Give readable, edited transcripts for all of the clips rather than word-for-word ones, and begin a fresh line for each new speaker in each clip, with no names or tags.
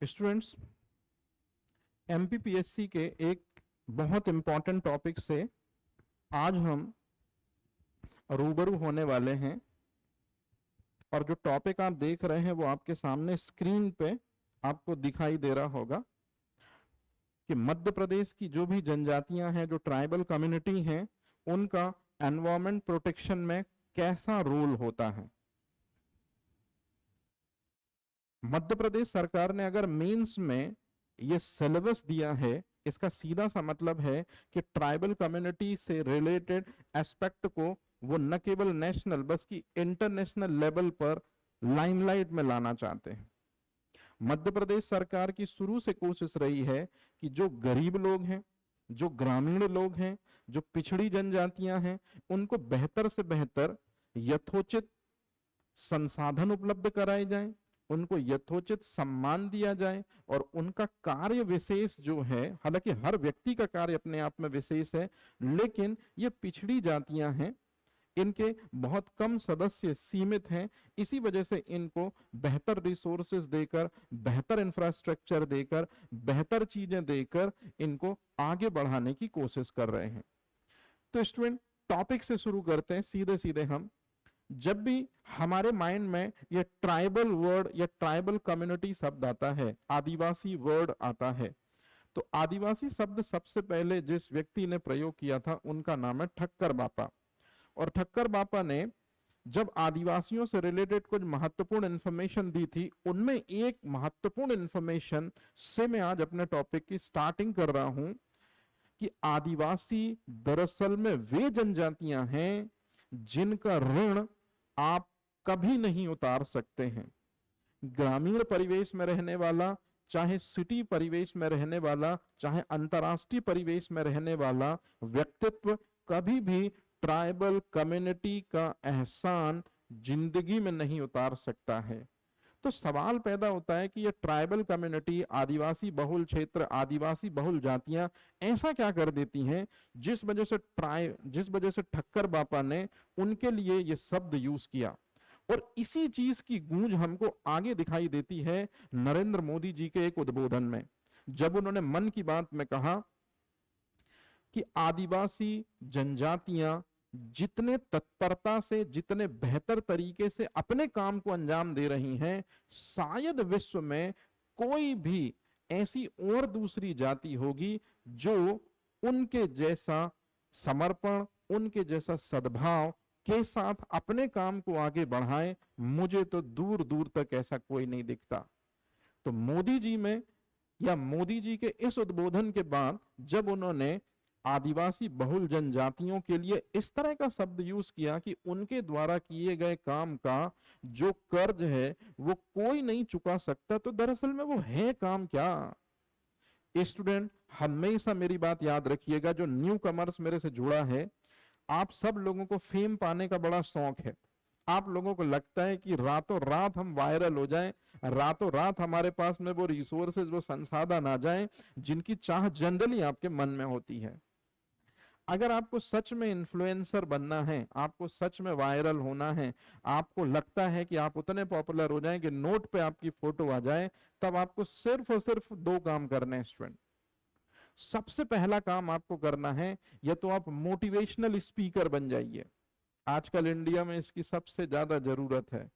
Students, MPPSC के एक बहुत इंपॉर्टेंट टॉपिक से आज हम रूबरू होने वाले हैं। और जो टॉपिक आप देख रहे हैं वो आपके सामने स्क्रीन पे आपको दिखाई दे रहा होगा कि मध्य प्रदेश की जो भी जनजातियां हैं, जो ट्राइबल कम्युनिटी हैं, उनका एनवायरमेंट प्रोटेक्शन में कैसा रोल होता है। मध्य प्रदेश सरकार ने अगर मेंस में ये सिलेबस दिया है, इसका सीधा सा मतलब है कि ट्राइबल कम्युनिटी से रिलेटेड एस्पेक्ट को वो न केवल नेशनल बल्कि इंटरनेशनल लेवल पर लाइमलाइट में लाना चाहते हैं। मध्य प्रदेश सरकार की शुरू से कोशिश रही है कि जो गरीब लोग हैं, जो ग्रामीण लोग हैं, जो पिछड़ी जनजातियां हैं, उनको बेहतर से बेहतर यथोचित संसाधन उपलब्ध कराए जाएं, उनको यथोचित सम्मान दिया जाए और उनका कार्य विशेष जो है, हालांकि हर व्यक्ति का कार्य अपने आप में विशेष है, लेकिन ये पिछड़ी जातियां हैं, इनके बहुत कम सदस्य सीमित हैं, इसी वजह से इनको बेहतर रिसोर्सेज देकर, बेहतर इंफ्रास्ट्रक्चर देकर, बेहतर चीजें देकर इनको आगे बढ़ाने की कोशिश कर रहे हैं। तो स्टूडेंट, टॉपिक से शुरू करते हैं सीधे सीधे हम। जब भी हमारे माइंड में ये ट्राइबल वर्ड या ट्राइबल कम्युनिटी शब्द आता है, आदिवासी वर्ड आता है, तो आदिवासी शब्द सबसे पहले जिस व्यक्ति ने प्रयोग किया था उनका नाम है ठक्कर बापा। और ठक्कर बापा ने जब आदिवासियों से रिलेटेड कुछ महत्वपूर्ण इंफॉर्मेशन दी थी, उनमें एक महत्वपूर्ण इंफॉर्मेशन से मैं आज अपने टॉपिक की स्टार्टिंग कर रहा हूं कि आदिवासी दरअसल में वे जनजातियां हैं जिनका ऋण आप कभी नहीं उतार सकते हैं। ग्रामीण परिवेश में रहने वाला, चाहे सिटी परिवेश में रहने वाला, चाहे अंतरराष्ट्रीय परिवेश में रहने वाला व्यक्तित्व कभी भी ट्राइबल कम्युनिटी का एहसान जिंदगी में नहीं उतार सकता है। तो सवाल पैदा होता है कि ये ट्राइबल कम्युनिटी, आदिवासी बहुल क्षेत्र, आदिवासी बहुल जातियां ऐसा क्या कर देती हैं जिस वजह से ठक्कर बापा ने उनके लिए ये शब्द यूज किया। और इसी चीज की गूंज हमको आगे दिखाई देती है नरेंद्र मोदी जी के एक उद्बोधन में, जब उन्होंने मन की बात में कहा कि आदिवासी जनजातियां जितने तत्परता से, जितने बेहतर तरीके से अपने काम को अंजाम दे रही हैं, शायद विश्व में कोई भी ऐसी और दूसरी जाति होगी जो उनके जैसा समर्पण, उनके जैसा सद्भाव के साथ अपने काम को आगे बढ़ाए। मुझे तो दूर दूर तक ऐसा कोई नहीं दिखता। तो मोदी जी में या मोदी जी के इस उद्बोधन के बाद जब उन्होंने आदिवासी बहुल जनजातियों के लिए इस तरह का शब्द यूज किया कि उनके द्वारा किए गए काम का जो कर्ज है वो कोई नहीं चुका सकता, तो दरअसल में वो है काम क्या। स्टूडेंट, हमेशा मेरी बात याद रखिएगा, जो न्यू कमर्स मेरे से जुड़ा है, आप सब लोगों को फेम पाने का बड़ा शौक है। आप लोगों को लगता है कि रातों रात हम वायरल हो जाएं, रातों रात हमारे पास में वो रिसोर्सेज, वो संसाधन आ जाएं जिनकी चाह जनरली आपके मन में होती है। अगर आपको सच में इन्फ्लुएंसर बनना है, आपको सच में वायरल होना है, आपको लगता है कि आप उतने पॉपुलर हो जाएं कि नोट पे आपकी फोटो आ जाए, तब आपको सिर्फ और सिर्फ दो काम करने हैं स्टूडेंट। सबसे पहला काम आपको करना है, या तो आप मोटिवेशनल स्पीकर बन जाइए। आजकल इंडिया में इसकी सबसे ज्यादा जरूरत है।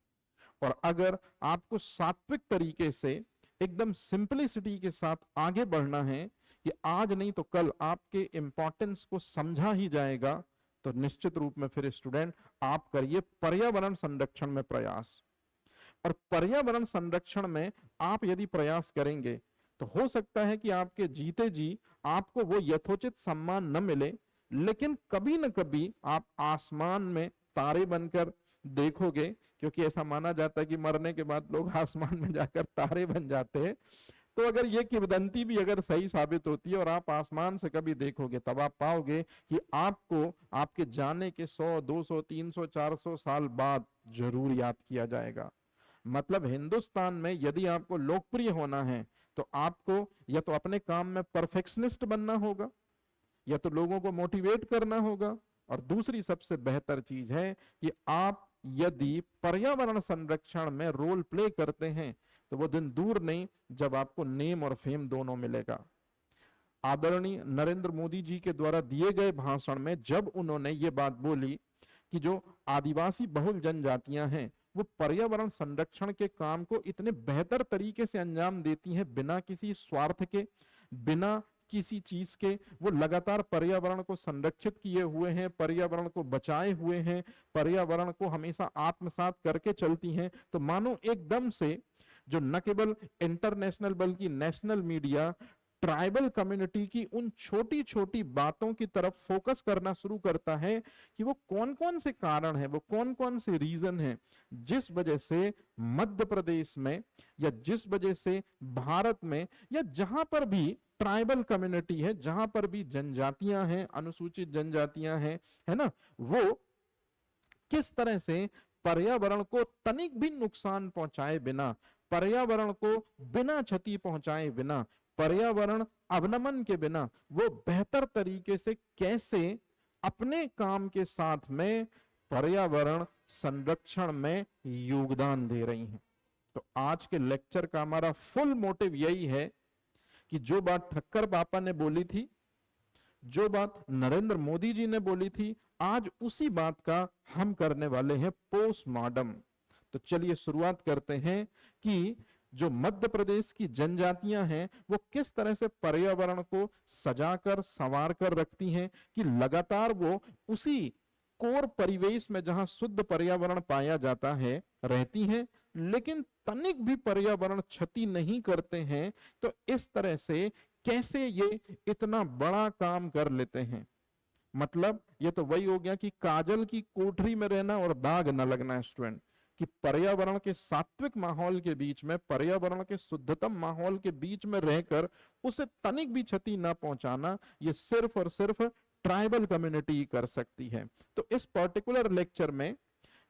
और अगर आपको सात्विक तरीके से, एकदम सिंपलिसिटी के साथ आगे बढ़ना है कि आज नहीं तो कल आपके इंपॉर्टेंस को समझा ही जाएगा, तो निश्चित रूप में फिर स्टूडेंट आप करिए पर्यावरण संरक्षण में प्रयास। और पर्यावरण संरक्षण में आप यदि प्रयास करेंगे तो हो सकता है कि आपके जीते जी आपको वो यथोचित सम्मान न मिले, लेकिन कभी न कभी आप आसमान में तारे बनकर देखोगे, क्योंकि ऐसा माना जाता है कि मरने के बाद लोग आसमान में जाकर तारे बन जाते हैं। तो अगर ये किंवदंती भी अगर सही साबित होती है और आप आसमान से कभी देखोगे, तब आप पाओगे कि आपको आपके जाने के 100, 200, 300, 400 साल बाद जरूर याद किया जाएगा। मतलब हिंदुस्तान में यदि आपको लोकप्रिय होना है तो आपको या तो अपने काम में परफेक्शनिस्ट बनना होगा, या तो लोगों को मोटिवेट करना होगा, और दूसरी सबसे बेहतर चीज है कि आप यदि पर्यावरण संरक्षण में रोल प्ले करते हैं तो वो दिन दूर नहीं जब आपको नेम और फेम दोनों मिलेगा। आदरणीय नरेंद्र मोदी जी के द्वारा दिए गए भाषण में जब उन्होंने ये बात बोली कि जो आदिवासी बहुल जनजातियां हैं वो पर्यावरण संरक्षण के काम को इतने बेहतर तरीके से अंजाम देती हैं, बिना किसी स्वार्थ के, बिना किसी चीज के, वो लगातार पर्यावरण को संरक्षित किए हुए हैं, पर्यावरण को बचाए हुए हैं, पर्यावरण को हमेशा आत्मसात करके चलती हैं, तो मानो एकदम से जो न केवल इंटरनेशनल बल्कि नेशनल मीडिया ट्राइबल कम्युनिटी की उन छोटी छोटी बातों की तरफ फोकस करना शुरू करता है कि वो कौन कौन से कारण हैं, वो कौन कौन से रीजन हैं जिस वजह से मध्य प्रदेश में या जिस वजह से भारत में या जहां पर भी ट्राइबल कम्युनिटी है, जहां पर भी जनजातियां हैं, अनुसूचित जनजातियां हैं, है ना, वो किस तरह से पर्यावरण को तनिक भी नुकसान पहुंचाए बिना, पर्यावरण को बिना क्षति पहुंचाए बिना, पर्यावरण अवनमन के बिना वो बेहतर तरीके से कैसे अपने काम के साथ में पर्यावरण संरक्षण में योगदान दे रही हैं। तो आज के लेक्चर का हमारा फुल मोटिव यही है कि जो बात ठक्कर पापा ने बोली थी, जो बात नरेंद्र मोदी जी ने बोली थी, आज उसी बात का हम करने वाले हैं पोस्टमार्टम। तो चलिए शुरुआत करते हैं कि जो मध्य प्रदेश की जनजातियां हैं वो किस तरह से पर्यावरण को सजाकर संवार कर रखती हैं, कि लगातार वो उसी कोर परिवेश में जहां शुद्ध पर्यावरण पाया जाता है रहती हैं, लेकिन तनिक भी पर्यावरण क्षति नहीं करते हैं। तो इस तरह से कैसे ये इतना बड़ा काम कर लेते हैं। मतलब ये तो वही हो गया कि काजल की कोठरी में रहना और दाग न लगना स्टूडेंट, कि पर्यावरण के सात्विक माहौल के बीच में, पर्यावरण के शुद्धतम माहौल के बीच में रहकर उसे तनिक भी क्षति ना पहुंचाना, ये सिर्फ और सिर्फ ट्राइबल कम्युनिटी कर सकती है। तो इस पर्टिकुलर लेक्चर में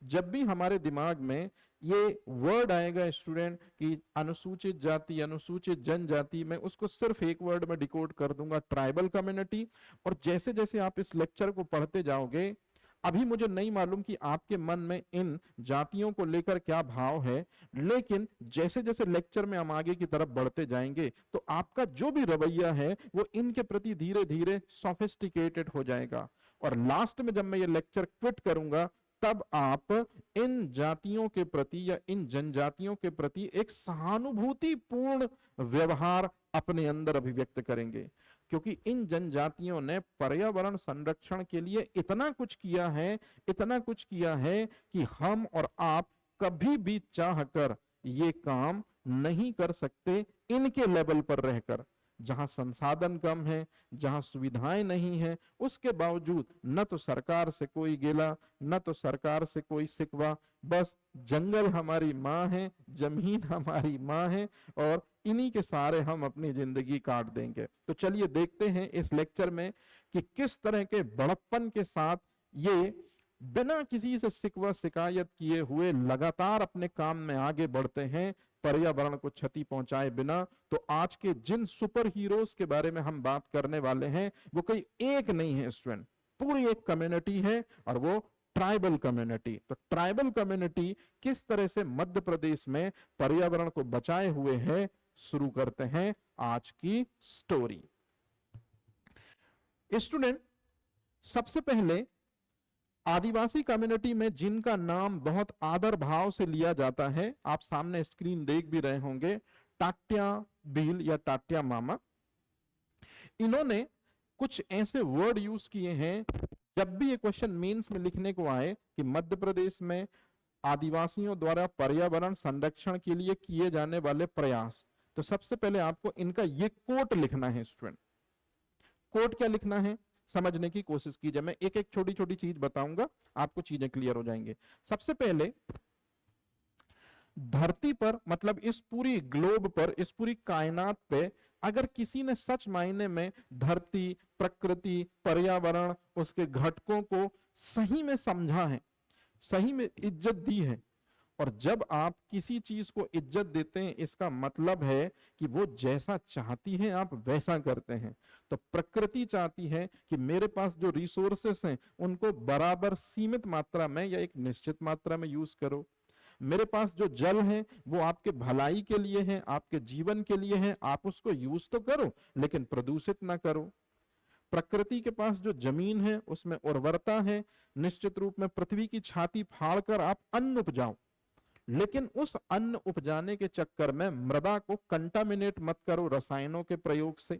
जब भी हमारे दिमाग में ये वर्ड आएगा स्टूडेंट कि अनुसूचित जाति, अनुसूचित जनजाति, मैं उसको सिर्फ एक वर्ड में डिकोड कर दूंगा, ट्राइबल कम्युनिटी। और जैसे जैसे आप इस लेक्चर को पढ़ते जाओगे, अभी मुझे नहीं मालूम कि आपके मन में इन जातियों को लेकर क्या भाव है, लेकिन जैसे जैसे लेक्चर में हम आगे की तरफ बढ़ते जाएंगे तो आपका जो भी रवैया है वो इनके प्रति धीरे धीरे सोफिस्टिकेटेड हो जाएगा। और लास्ट में जब मैं ये लेक्चर क्विट करूंगा तब आप इन जातियों के प्रति या इन जनजातियों के प्रति एक सहानुभूतिपूर्ण व्यवहार अपने अंदर अभिव्यक्त करेंगे, क्योंकि इन जनजातियों ने पर्यावरण संरक्षण के लिए इतना कुछ किया है, इतना कुछ किया है कि हम और आप कभी भी चाहकर ये काम नहीं कर सकते इनके लेवल पर रहकर। जहां संसाधन कम है, जहां सुविधाएं नहीं है, उसके बावजूद न तो सरकार से कोई गिला, न तो सरकार से कोई शिकवा, बस जंगल हमारी माँ है, जमीन हमारी माँ है और इन्हीं के सहारे हम अपनी जिंदगी काट देंगे। तो चलिए देखते हैं इस लेक्चर में कि किस तरह के बड़प्पन के साथ ये बिना किसी से शिकवा शिकायत किए हुए लगातार अपने काम में आगे बढ़ते हैं, पर्यावरण को क्षति पहुंचाए बिना। तो आज के जिन सुपर हीरोज के बारे में हम बात करने वाले हैं वो कोई एक नहीं है स्टूडेंट, पूरी एक कम्युनिटी है और वो ट्राइबल कम्युनिटी। तो ट्राइबल कम्युनिटी किस तरह से मध्य प्रदेश में पर्यावरण को बचाए हुए है, शुरू करते हैं आज की स्टोरी। स्टूडेंट, सबसे पहले आदिवासी कम्युनिटी में जिनका नाम बहुत आदर भाव से लिया जाता है, आप सामने स्क्रीन देख भी रहे होंगे, टाट्या भील या टाट्या मामा। इन्होंने कुछ ऐसे वर्ड यूज किए हैं, जब भी ये क्वेश्चन मेंस में लिखने को आए कि मध्य प्रदेश में आदिवासियों द्वारा पर्यावरण संरक्षण के लिए किए जाने वाले प्रयास, तो सबसे पहले आपको इनका ये कोट लिखना है स्टूडेंट। कोट क्या लिखना है समझने की कोशिश कीजिए, मैं एक एक छोटी छोटी चीज बताऊंगा, आपको चीजें क्लियर हो जाएंगे। सबसे पहले, धरती पर मतलब इस पूरी ग्लोब पर, इस पूरी कायनात पे अगर किसी ने सच मायने में धरती, प्रकृति, पर्यावरण, उसके घटकों को सही में समझा है, सही में इज्जत दी है, और जब आप किसी चीज को इज्जत देते हैं इसका मतलब है कि वो जैसा चाहती है आप वैसा करते हैं। तो प्रकृति चाहती है कि मेरे पास जो रिसोर्सेस हैं उनको बराबर सीमित मात्रा में या एक निश्चित मात्रा में यूज करो। मेरे पास जो जल है वो आपके भलाई के लिए है, आपके जीवन के लिए है, आप उसको यूज तो करो लेकिन प्रदूषित ना करो। प्रकृति के पास जो जमीन है उसमें उर्वरता है, निश्चित रूप में पृथ्वी की छाती फाड़कर आप अन्न उपजाओ, लेकिन उस अन्न उपजाने के चक्कर में मृदा को कंटामिनेट मत करो रसायनों के प्रयोग से।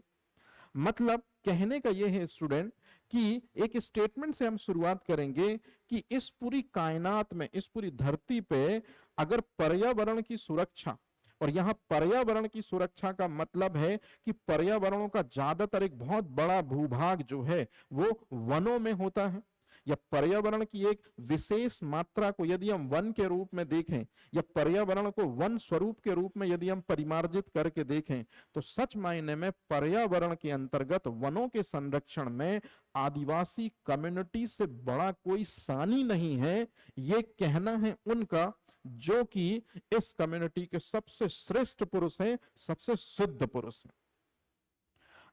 मतलब कहने का यह है स्टूडेंट कि एक स्टेटमेंट से हम शुरुआत करेंगे कि इस पूरी कायनात में, इस पूरी धरती पे अगर पर्यावरण की सुरक्षा, और यहां पर्यावरण की सुरक्षा का मतलब है कि पर्यावरणों का ज्यादातर एक बहुत बड़ा भूभाग जो है वो वनों में होता है, या पर्यावरण की एक विशेष मात्रा को यदि हम वन के रूप में देखें, या पर्यावरण को वन स्वरूप के रूप में यदि हम परिमार्जित करके देखें, तो सच मायने में पर्यावरण के अंतर्गत वनों के संरक्षण में आदिवासी कम्युनिटी से बड़ा कोई सानी नहीं है, ये कहना है उनका, जो कि इस कम्युनिटी के सबसे श्रेष्ठ पुरुष हैं, सबसे शुद्ध पुरुष हैं।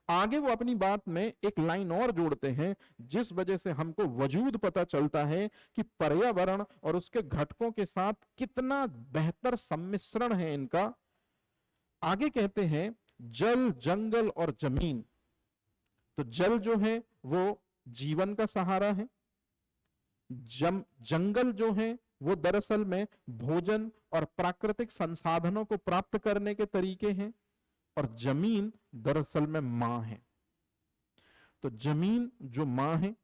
आगे वो अपनी बात में एक लाइन और जोड़ते हैं, जिस वजह से हमको वजूद पता चलता है कि पर्यावरण और उसके घटकों के साथ कितना बेहतर सम्मिश्रण है इनका। आगे कहते हैं जल, जंगल और जमीन। तो जल जो है वो जीवन का सहारा है, जंगल जो है वो दरअसल में भोजन और प्राकृतिक संसाधनों को प्राप्त करने के तरीके हैं, और जमीन दरअसल में मां है। तो जमीन जो मां है,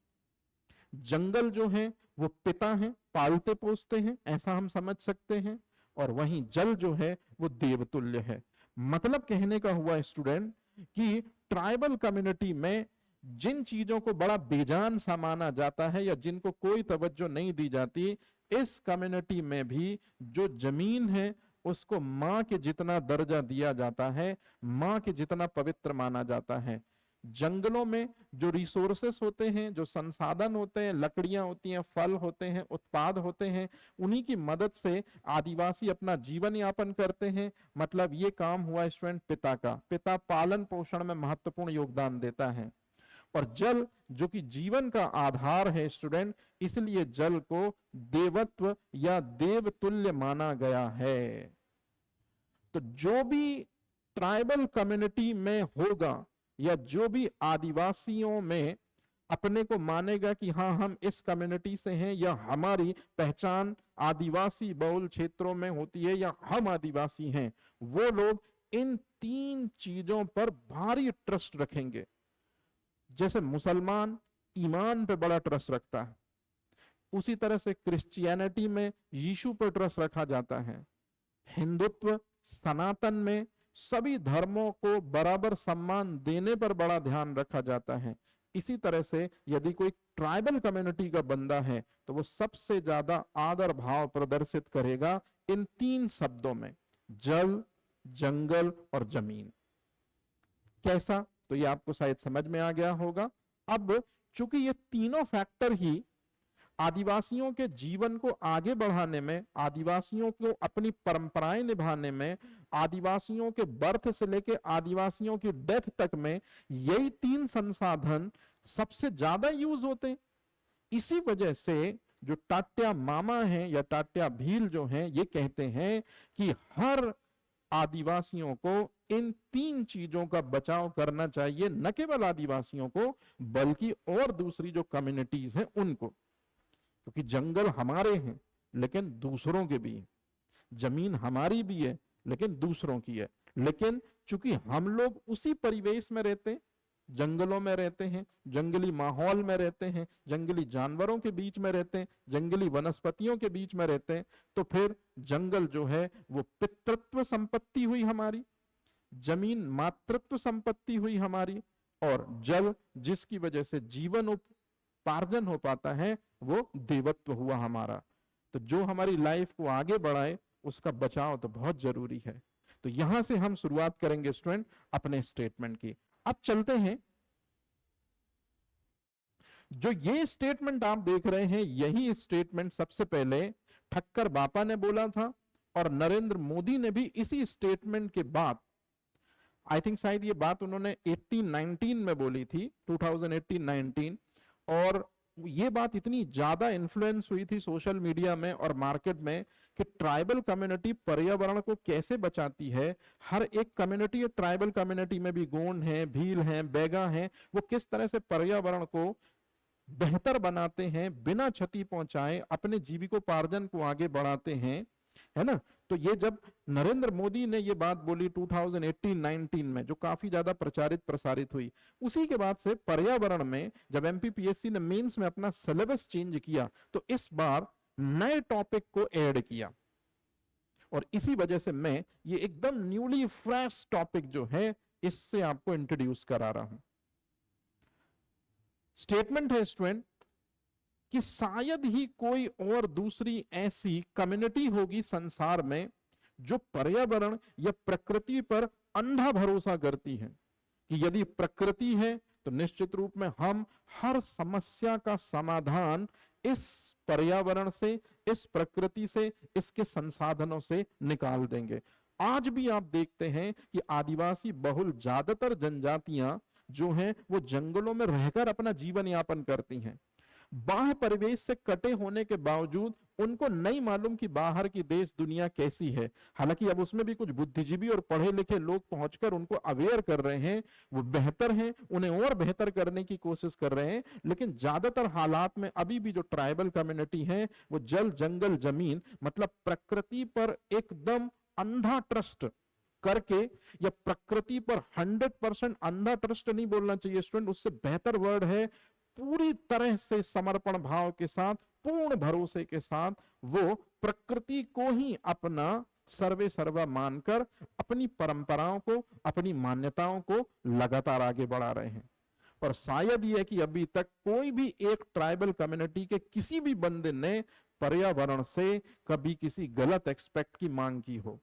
जंगल जो है वो पिता है, पालते पोसते हैं, ऐसा हम समझ सकते हैं, और वहीं जल जो है वो देवतुल्य है। मतलब कहने का हुआ स्टूडेंट कि ट्राइबल कम्युनिटी में जिन चीजों को बड़ा बेजान सा माना जाता है या जिनको कोई तवज्जो नहीं दी जाती, इस कम्युनिटी में भी जो जमीन है उसको मां के जितना दर्जा दिया जाता है, मां के जितना पवित्र माना जाता है। जंगलों में जो रिसोर्सेस होते हैं, जो संसाधन होते हैं, लकड़ियां होती हैं, फल होते हैं, उत्पाद होते हैं, उन्हीं की मदद से आदिवासी अपना जीवन यापन करते हैं। मतलब ये काम हुआ स्टूडेंट पिता का, पिता पालन पोषण में महत्वपूर्ण योगदान देता है। और जल जो कि जीवन का आधार है स्टूडेंट, इसलिए जल को देवत्व या देवतुल्य माना गया है। तो जो भी ट्राइबल कम्युनिटी में होगा या जो भी आदिवासियों में अपने को मानेगा कि हाँ हम इस कम्युनिटी से हैं, या हमारी पहचान आदिवासी बहुल क्षेत्रों में होती है, या हम आदिवासी हैं, वो लोग इन तीन चीजों पर भारी ट्रस्ट रखेंगे। जैसे मुसलमान ईमान पे बड़ा ट्रस्ट रखता है, उसी तरह से क्रिश्चियनिटी में यीशु पर ट्रस्ट रखा जाता है, हिंदुत्व सनातन में सभी धर्मों को बराबर सम्मान देने पर बड़ा ध्यान रखा जाता है। इसी तरह से यदि कोई ट्राइबल कम्युनिटी का बंदा है तो वो सबसे ज्यादा आदर भाव प्रदर्शित करेगा इन तीन शब्दों में, जल, जंगल और जमीन। कैसा? तो ये आपको शायद समझ में आ गया होगा। अब चूंकि ये तीनों फैक्टर ही आदिवासियों के जीवन को आगे बढ़ाने में, आदिवासियों को अपनी परंपराएं निभाने में, आदिवासियों के बर्थ से लेकर आदिवासियों की डेथ तक में यही तीन संसाधन सबसे ज्यादा यूज होते हैं। इसी वजह से जो टाट्या मामा हैं या टाट्या भील जो हैं, ये कहते हैं कि हर आदिवासियों को इन तीन चीजों का बचाव करना चाहिए, न केवल आदिवासियों को बल्कि और दूसरी जो कम्युनिटीज हैं उनको, क्योंकि जंगल हमारे हैं लेकिन दूसरों के भी हैं, जमीन हमारी भी है लेकिन दूसरों की है। लेकिन चूंकि हम लोग उसी परिवेश में रहते हैं, जंगलों में रहते हैं, जंगली माहौल में रहते हैं, जंगली जानवरों के बीच में रहते हैं, जंगली वनस्पतियों के बीच में रहते हैं, तो फिर जंगल जो है वो पितृत्व संपत्ति हुई हमारी, जमीन मातृत्व संपत्ति हुई हमारी, और जल जिसकी वजह से जीवन उपार्जन हो पाता है वो देवत्व हुआ हमारा। तो जो हमारी लाइफ को आगे बढ़ाए उसका बचाव तो बहुत जरूरी है। तो यहां से हम शुरुआत करेंगे स्टूडेंट अपने स्टेटमेंट की। अब चलते हैं, जो ये स्टेटमेंट आप देख रहे हैं यही स्टेटमेंट सबसे पहले ठक्कर बापा ने बोला था, और नरेंद्र मोदी ने भी इसी स्टेटमेंट के बाद, आई थिंक शायद ये बात उन्होंने 1819 में बोली थी, 2018-19, और ये बात इतनी ज्यादा इन्फ्लुएंस हुई थी सोशल मीडिया में और मार्केट में कि ट्राइबल कम्युनिटी पर्यावरण को कैसे बचाती है। हर एक कम्युनिटी, ट्राइबल कम्युनिटी में भी गोंड हैं, भील हैं, बैगा हैं, वो किस तरह से पर्यावरण को बेहतर बनाते हैं, बिना क्षति पहुंचाए अपने जीविकोपार्जन को आगे बढ़ाते हैं, है ना। तो ये जब नरेंद्र मोदी ने ये बात बोली 2018-19 में, जो काफी ज्यादा प्रचारित प्रसारित हुई, उसी के बाद से पर्यावरण में जब एमपीपीएससी ने मेंस में अपना सिलेबस चेंज किया तो इस बार नए टॉपिक को ऐड किया, और इसी वजह से मैं ये एकदम न्यूली फ्रेश टॉपिक जो है इससे आपको इंट्रोड्यूस करा रहा हूं। स्टेटमेंट है स्टूडेंट कि शायद ही कोई और दूसरी ऐसी कम्युनिटी होगी संसार में जो पर्यावरण या प्रकृति पर अंधा भरोसा करती है कि यदि प्रकृति है तो निश्चित रूप में हम हर समस्या का समाधान इस पर्यावरण से, इस प्रकृति से, इसके संसाधनों से निकाल देंगे। आज भी आप देखते हैं कि आदिवासी बहुल ज्यादातर जनजातियां जो हैं वो जंगलों में रहकर अपना जीवन यापन करती हैं। बाह्य परिवेश से कटे होने के बावजूद उनको नहीं मालूम कि बाहर की देश दुनिया कैसी है। हालांकि अब उसमें भी कुछ बुद्धिजीवी और पढ़े लिखे लोग पहुंचकर उनको अवेयर कर रहे हैं, वो बेहतर हैं, उन्हें और बेहतर करने की कोशिश कर रहे हैं, लेकिन ज्यादातर हालात में अभी भी जो ट्राइबल कम्युनिटी है वो जल जंगल जमीन मतलब प्रकृति पर एकदम अंधा ट्रस्ट करके, या प्रकृति पर 100% अंधा ट्रस्ट नहीं बोलना चाहिए स्टूडेंट, उससे बेहतर वर्ड है पूरी तरह से समर्पण भाव के साथ, पूर्ण भरोसे के साथ वो प्रकृति को ही अपना सर्वे सर्वा मानकर अपनी परंपराओं को, अपनी मान्यताओं को लगातार आगे बढ़ा रहे हैं। और शायद ये कि अभी तक कोई भी एक ट्राइबल कम्युनिटी के किसी भी बंदे ने पर्यावरण से कभी किसी गलत एक्सपेक्ट की मांग की हो,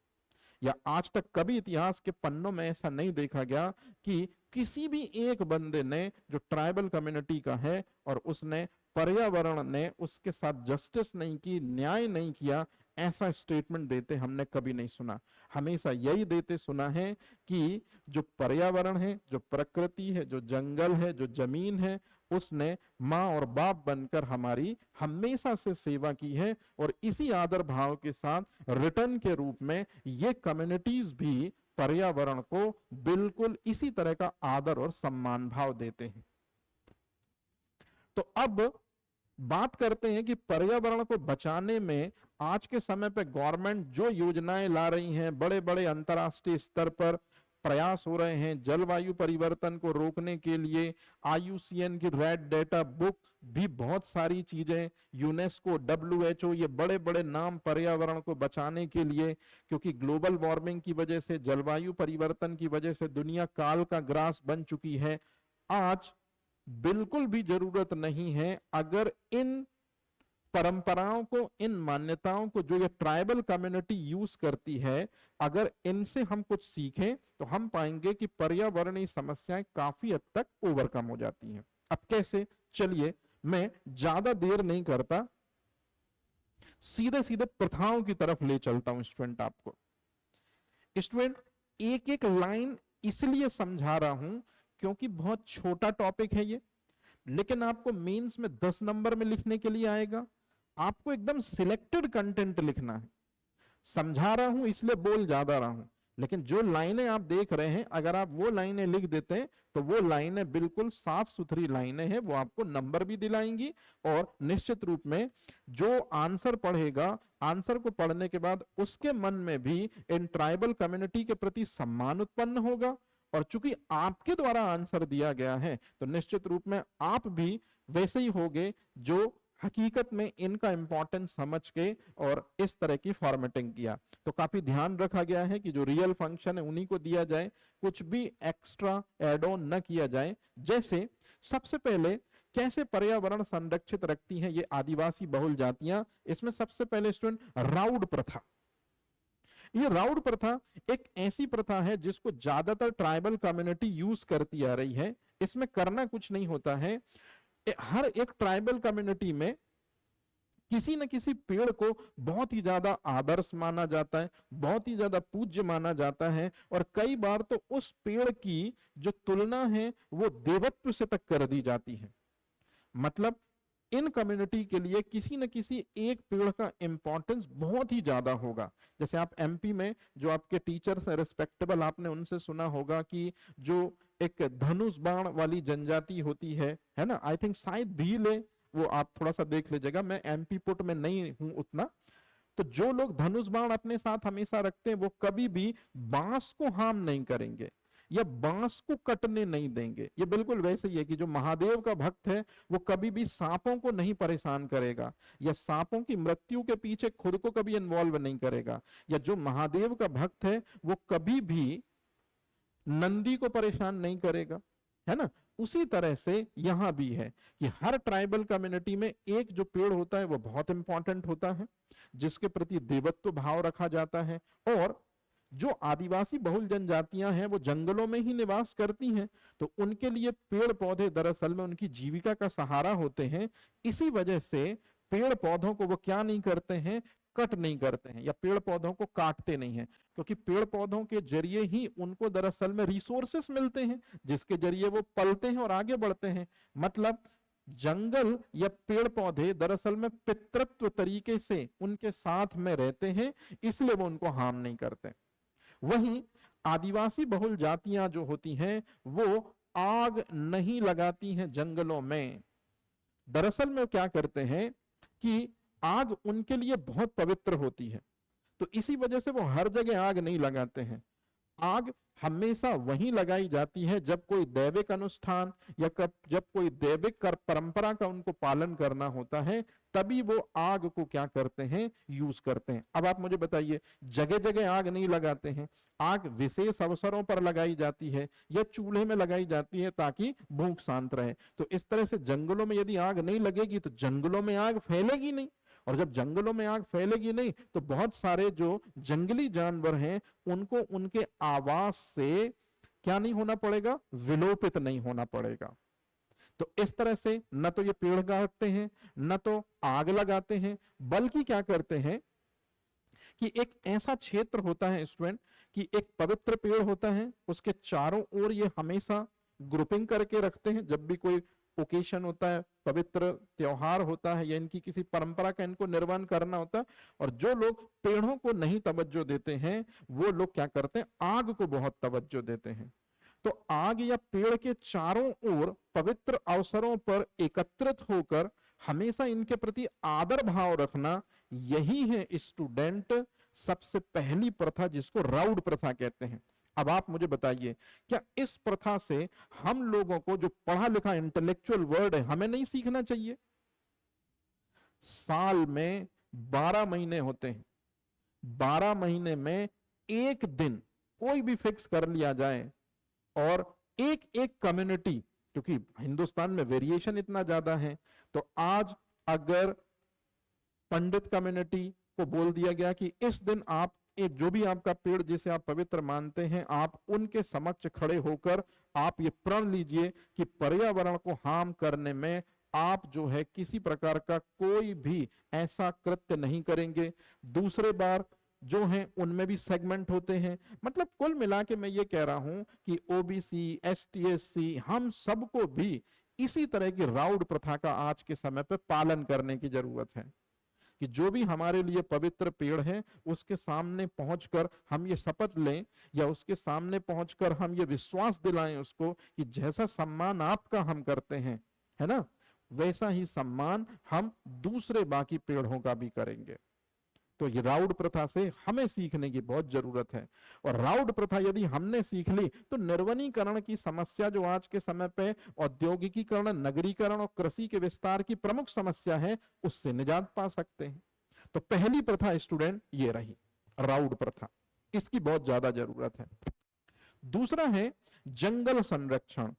या आज तक कभी इतिहास के पन्नों में ऐसा नहीं देखा गया कि किसी भी एक बंदे ने जो ट्राइबल कम्युनिटी का है और उसने पर्यावरण ने उसके साथ जस्टिस नहीं की, न्याय नहीं किया, ऐसा स्टेटमेंट देते हमने कभी नहीं सुना। हमेशा यही देते सुना है कि जो पर्यावरण है, जो प्रकृति है, जो जंगल है, जो जमीन है, उसने माँ और बाप बनकर हमारी हमेशा से सेवा की है, और इसी आदर भाव के साथ रिटर्न के रूप में ये कम्युनिटीज भी पर्यावरण को बिल्कुल इसी तरह का आदर और सम्मान भाव देते हैं। तो अब बात करते हैं कि पर्यावरण को बचाने में आज के समय पे गवर्नमेंट जो योजनाएं ला रही हैं, बड़े बड़े अंतर्राष्ट्रीय स्तर पर प्रयास हो रहे हैं जलवायु परिवर्तन को रोकने के लिए। IUCN की रेड डेटा बुक भी बहुत सारी चीजें, यूनेस्को, WHO, ये बड़े बड़े नाम पर्यावरण को बचाने के लिए, क्योंकि ग्लोबल वार्मिंग की वजह से, जलवायु परिवर्तन की वजह से दुनिया काल का ग्रास बन चुकी है। आज बिल्कुल भी जरूरत नहीं है, अगर इन परंपराओं को, इन मान्यताओं को जो ये ट्राइबल कम्युनिटी यूज करती है, अगर इनसे हम कुछ सीखें तो हम पाएंगे कि पर्यावरणीय समस्याएं काफी हद तक ओवरकम हो जाती हैं। अब कैसे, चलिए मैं ज्यादा देर नहीं करता, सीधे सीधे प्रथाओं की तरफ ले चलता हूं स्टूडेंट आपको। स्टूडेंट एक एक लाइन इसलिए समझा रहा हूं क्योंकि बहुत छोटा टॉपिक है ये, लेकिन आपको मेंस में 10 नंबर में लिखने के लिए आएगा। आपको एकदम सिलेक्टेड कंटेंट लिखना है। समझा रहा हूं इसलिए बोल ज्यादा रहा हूं, लेकिन जो लाइनें आप देख रहे हैं, अगर आप वो लाइनें लिख देते हैं तो वो लाइनें बिल्कुल साफ सुथरी लाइनें हैं, वो आपको नंबर भी दिलाएंगी, और निश्चित रूप में जो आंसर पढ़ेगा, आंसर को पढ़ने के बाद उसके मन में भी इन ट्राइबल कम्युनिटी के प्रति सम्मान उत्पन्न होगा। और चूंकि आपके द्वारा आंसर दिया गया है तो निश्चित रूप में आप भी वैसे ही होगे जो हकीकत में इनका इंपॉर्टेंस समझ के और इस तरह की फॉर्मेटिंग किया। तो काफी ध्यान रखा गया है कि जो रियल फंक्शन है उन्हीं को दिया जाए, कुछ भी एक्स्ट्रा एड ऑन न किया जाए। जैसे सबसे पहले कैसे पर्यावरण संरक्षित रखती हैं ये आदिवासी बहुल जातियां, इसमें सबसे पहले स्टूडेंट राउड प्रथा। ये राउड प्रथा एक ऐसी प्रथा है जिसको ज्यादातर ट्राइबल कम्युनिटी यूज करती आ रही है। इसमें करना कुछ नहीं होता है, हर एक ट्राइबल कम्युनिटी में किसी न किसी पेड़ को बहुत ही ज्यादा आदर्श माना जाता है, बहुत ही ज्यादा पूज्य माना जाता है, और कई बार तो उस पेड़ की जो तुलना है वो देवत्व से तक कर दी जाती है। मतलब इन कम्युनिटी के लिए किसी न किसी एक पेड़ का इंपॉर्टेंस बहुत ही ज्यादा होगा। जैसे आप एमपी में जो आपके टीचर्स हैं रिस्पेक्टेबल, आपने उनसे सुना होगा कि जो एक धनुष बाण वाली जनजाति होती है ना, आई थिंक शायद भील है, वो आप थोड़ा सा देख लीजिएगा, मैं एमपी पुट में नहीं हूं उतना। तो जो लोग धनुष बाण अपने साथ हमेशा रखते हैं वो कभी भी बांस को हार्म नहीं करेंगे या बांस को कटने नहीं देंगे। ये बिल्कुल वैसे ही है कि जो महादेव का भक्त है वो कभी भी सांपों को नहीं परेशान करेगा या सांपों की मृत्यु के पीछे खुद को कभी इन्वॉल्व नहीं करेगा, या जो महादेव का भक्त है वो कभी भी नंदी को परेशान नहीं करेगा, है ना। उसी तरह से यहां भी है कि हर ट्राइबल कम्युनिटी में एक जो पेड़ होता है वो बहुत इंपॉर्टेंट होता है, जिसके प्रति देवत्व भाव रखा जाता है। और जो आदिवासी बहुल जनजातियां हैं वो जंगलों में ही निवास करती हैं, तो उनके लिए पेड़ पौधे दरअसल में उनकी जीविका का सहारा होते हैं। इसी वजह से पेड़ पौधों को वो क्या नहीं करते हैं, कट नहीं करते हैं या पेड़ पौधों को काटते नहीं हैं, क्योंकि पेड़ पौधों के जरिए ही उनको दरअसल में रिसोर्सेस मिलते हैं जिसके जरिए वो पलते हैं और आगे बढ़ते हैं। मतलब जंगल या पेड़ पौधे दरअसल में पितृत्व तरीके से उनके साथ में रहते हैं, इसलिए वो उनको हार्म नहीं करते। वहीं आदिवासी बहुल जातियां जो होती हैं वो आग नहीं लगाती हैं जंगलों में। दरअसल में क्या करते हैं कि आग उनके लिए बहुत पवित्र होती है, तो इसी वजह से वो हर जगह आग नहीं लगाते हैं। आग हमेशा वहीं लगाई जाती है जब कोई दैविक अनुष्ठान या जब कोई दैविक परंपरा का उनको पालन करना होता है, तभी वो आग को क्या करते हैं, यूज करते हैं। अब आप मुझे बताइए, जगह जगह आग नहीं लगाते हैं, आग विशेष अवसरों पर लगाई जाती है या चूल्हे में लगाई जाती है ताकि भूख शांत रहे। तो इस तरह से जंगलों में यदि आग नहीं लगेगी तो जंगलों में आग फैलेगी नहीं, और जब जंगलों में आग फैलेगी नहीं तो बहुत सारे जो जंगली जानवर हैं उनको उनके आवास से क्या नहीं होना पड़ेगा, विलोपित नहीं होना पड़ेगा। तो इस तरह से न तो ये पेड़ काटते हैं न तो आग लगाते हैं, बल्कि क्या करते हैं कि एक ऐसा क्षेत्र होता है स्टूडेंट कि एक पवित्र पेड़ होता है, उसके चारों ओर ये हमेशा ग्रुपिंग करके रखते हैं। जब भी कोई ओकेशन होता है, पवित्र त्योहार होता है या इनकी किसी परंपरा का इनको निर्वहन करना होता है, और जो लोग पेड़ों को नहीं तवज्जो देते हैं वो लोग क्या करते हैं, आग को बहुत तवज्जो देते हैं। तो आग या पेड़ के चारों ओर पवित्र अवसरों पर एकत्रित होकर हमेशा इनके प्रति आदर भाव रखना, यही है स्टूडेंट सबसे पहली प्रथा जिसको राउड प्रथा कहते हैं। अब आप मुझे बताइए, क्या इस प्रथा से हम लोगों को जो पढ़ा लिखा इंटेलेक्चुअल वर्ड है हमें नहीं सीखना चाहिए? साल में 12 महीने होते हैं, 12 महीने में एक दिन कोई भी फिक्स कर लिया जाए और एक एक कम्युनिटी, क्योंकि हिंदुस्तान में वेरिएशन इतना ज्यादा है, तो आज अगर पंडित कम्युनिटी को बोल दिया गया कि इस दिन आप जो भी आपका पेड़ जिसे आप पवित्र मानते हैं, आप उनके समक्ष खड़े होकर आप ये प्रण लीजिए कि पर्यावरण को हार्म करने में आप जो है किसी प्रकार का कोई भी ऐसा कृत्य नहीं करेंगे। दूसरे बार जो हैं उनमें भी सेगमेंट होते हैं। मतलब कुल मिला के मैं ये कह रहा हूं कि ओबीसी, एसटी, एससी, हम सबको भी इसी तरह की राउड प्रथा का आज के समय पे पालन करने की जरूरत है कि जो भी हमारे लिए पवित्र पेड़ है उसके सामने पहुंचकर हम ये शपथ लें या उसके सामने पहुंचकर हम ये विश्वास दिलाएं उसको कि जैसा सम्मान आपका हम करते हैं, है ना, वैसा ही सम्मान हम दूसरे बाकी पेड़ों का भी करेंगे। तो ये राउड प्रथा से हमें सीखने की बहुत जरूरत है, और राउड प्रथा यदि हमने सीख ली तो निर्वनीकरण की समस्या जो आज के समय पे औद्योगिकीकरण, नगरीकरण और कृषि के विस्तार की प्रमुख समस्या है उससे निजात पा सकते हैं। तो पहली प्रथा स्टूडेंट ये रही राउड प्रथा, इसकी बहुत ज्यादा जरूरत है। दूसरा है जंगल संरक्षण।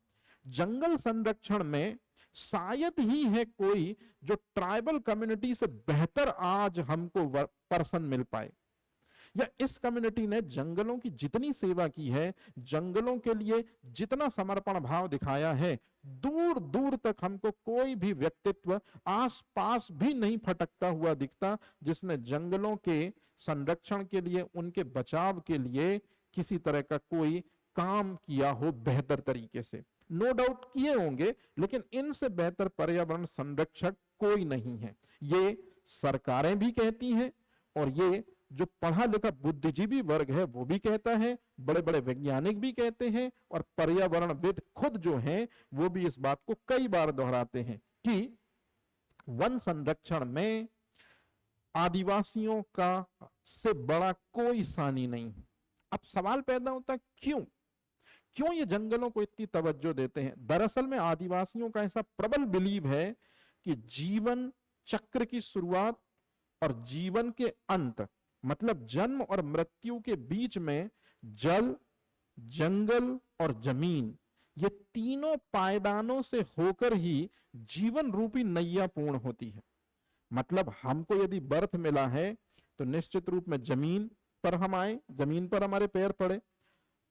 जंगल संरक्षण में शायद ही है कोई जो ट्राइबल कम्युनिटी से बेहतर आज हमको पर्सन मिल पाए, या इस कम्युनिटी ने जंगलों की जितनी सेवा की है, जंगलों के लिए जितना समर्पण भाव दिखाया है, दूर दूर तक हमको कोई भी व्यक्तित्व आसपास भी नहीं फटकता हुआ दिखता जिसने जंगलों के संरक्षण के लिए, उनके बचाव के लिए किसी तरह का कोई काम किया हो बेहतर तरीके से। नो डाउट किए होंगे, लेकिन इनसे बेहतर पर्यावरण संरक्षक कोई नहीं है। ये सरकारें भी कहती हैं और ये जो पढ़ा लिखा बुद्धिजीवी वर्ग है वो भी कहता है, बड़े बड़े वैज्ञानिक भी कहते हैं और पर्यावरणविद खुद जो हैं वो भी इस बात को कई बार दोहराते हैं कि वन संरक्षण में आदिवासियों का से बड़ा कोई सानी नहीं। अब सवाल पैदा होता है क्यों क्यों ये जंगलों को इतनी तवज्जो देते हैं। दरअसल में आदिवासियों का ऐसा प्रबल बिलीव है कि जीवन चक्र की शुरुआत और जीवन के अंत, मतलब जन्म और मृत्यु के बीच में जल, जंगल और जमीन, ये तीनों पायदानों से होकर ही जीवन रूपी नैया पूर्ण होती है। मतलब हमको यदि बर्थ मिला है तो निश्चित रूप में जमीन पर हम आए, जमीन पर हमारे पैर पड़े,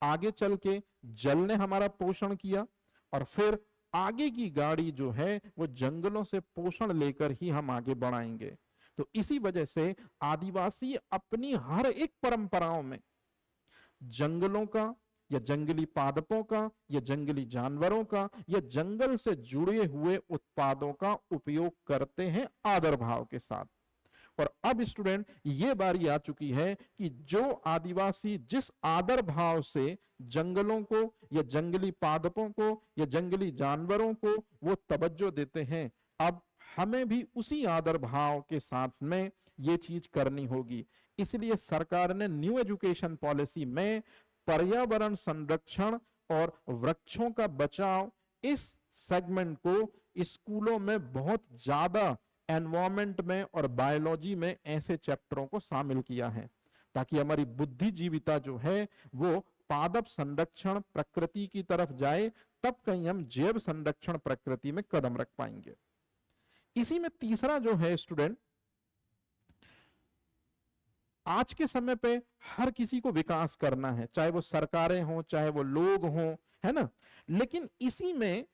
आगे चल के जल ने हमारा पोषण किया और फिर आगे की गाड़ी जो है वो जंगलों से पोषण लेकर ही हम आगे बढ़ाएंगे। तो इसी वजह से आदिवासी अपनी हर एक परंपराओं में जंगलों का या जंगली पादपों का या जंगली जानवरों का या जंगल से जुड़े हुए उत्पादों का उपयोग करते हैं आदर भाव के साथ। और अब स्टूडेंट ये बारी आ चुकी है कि जो आदिवासी जिस आदर भाव से जंगलों को या जंगली पादपों को या जंगली जानवरों को वो तवज्जो देते हैं, अब हमें भी उसी आदर भाव के साथ में ये चीज करनी होगी। इसलिए सरकार ने न्यू एजुकेशन पॉलिसी में पर्यावरण संरक्षण और वृक्षों का बचाव इस सेगमेंट को स्कूलों में बहुत ज्यादा एनवायरमेंट में और बायोलॉजी में ऐसे चैप्टरों को शामिल किया है ताकि हमारी बुद्धिजीविता जो है वो पादप संरक्षण प्रकृति की तरफ जाए, तब कहीं हम जैव संरक्षण प्रकृति में कदम रख पाएंगे। इसी में तीसरा जो है स्टूडेंट, आज के समय पे हर किसी को विकास करना है, चाहे वो सरकारें हों चाहे वो लोग हों, है ना। लेकिन इसी में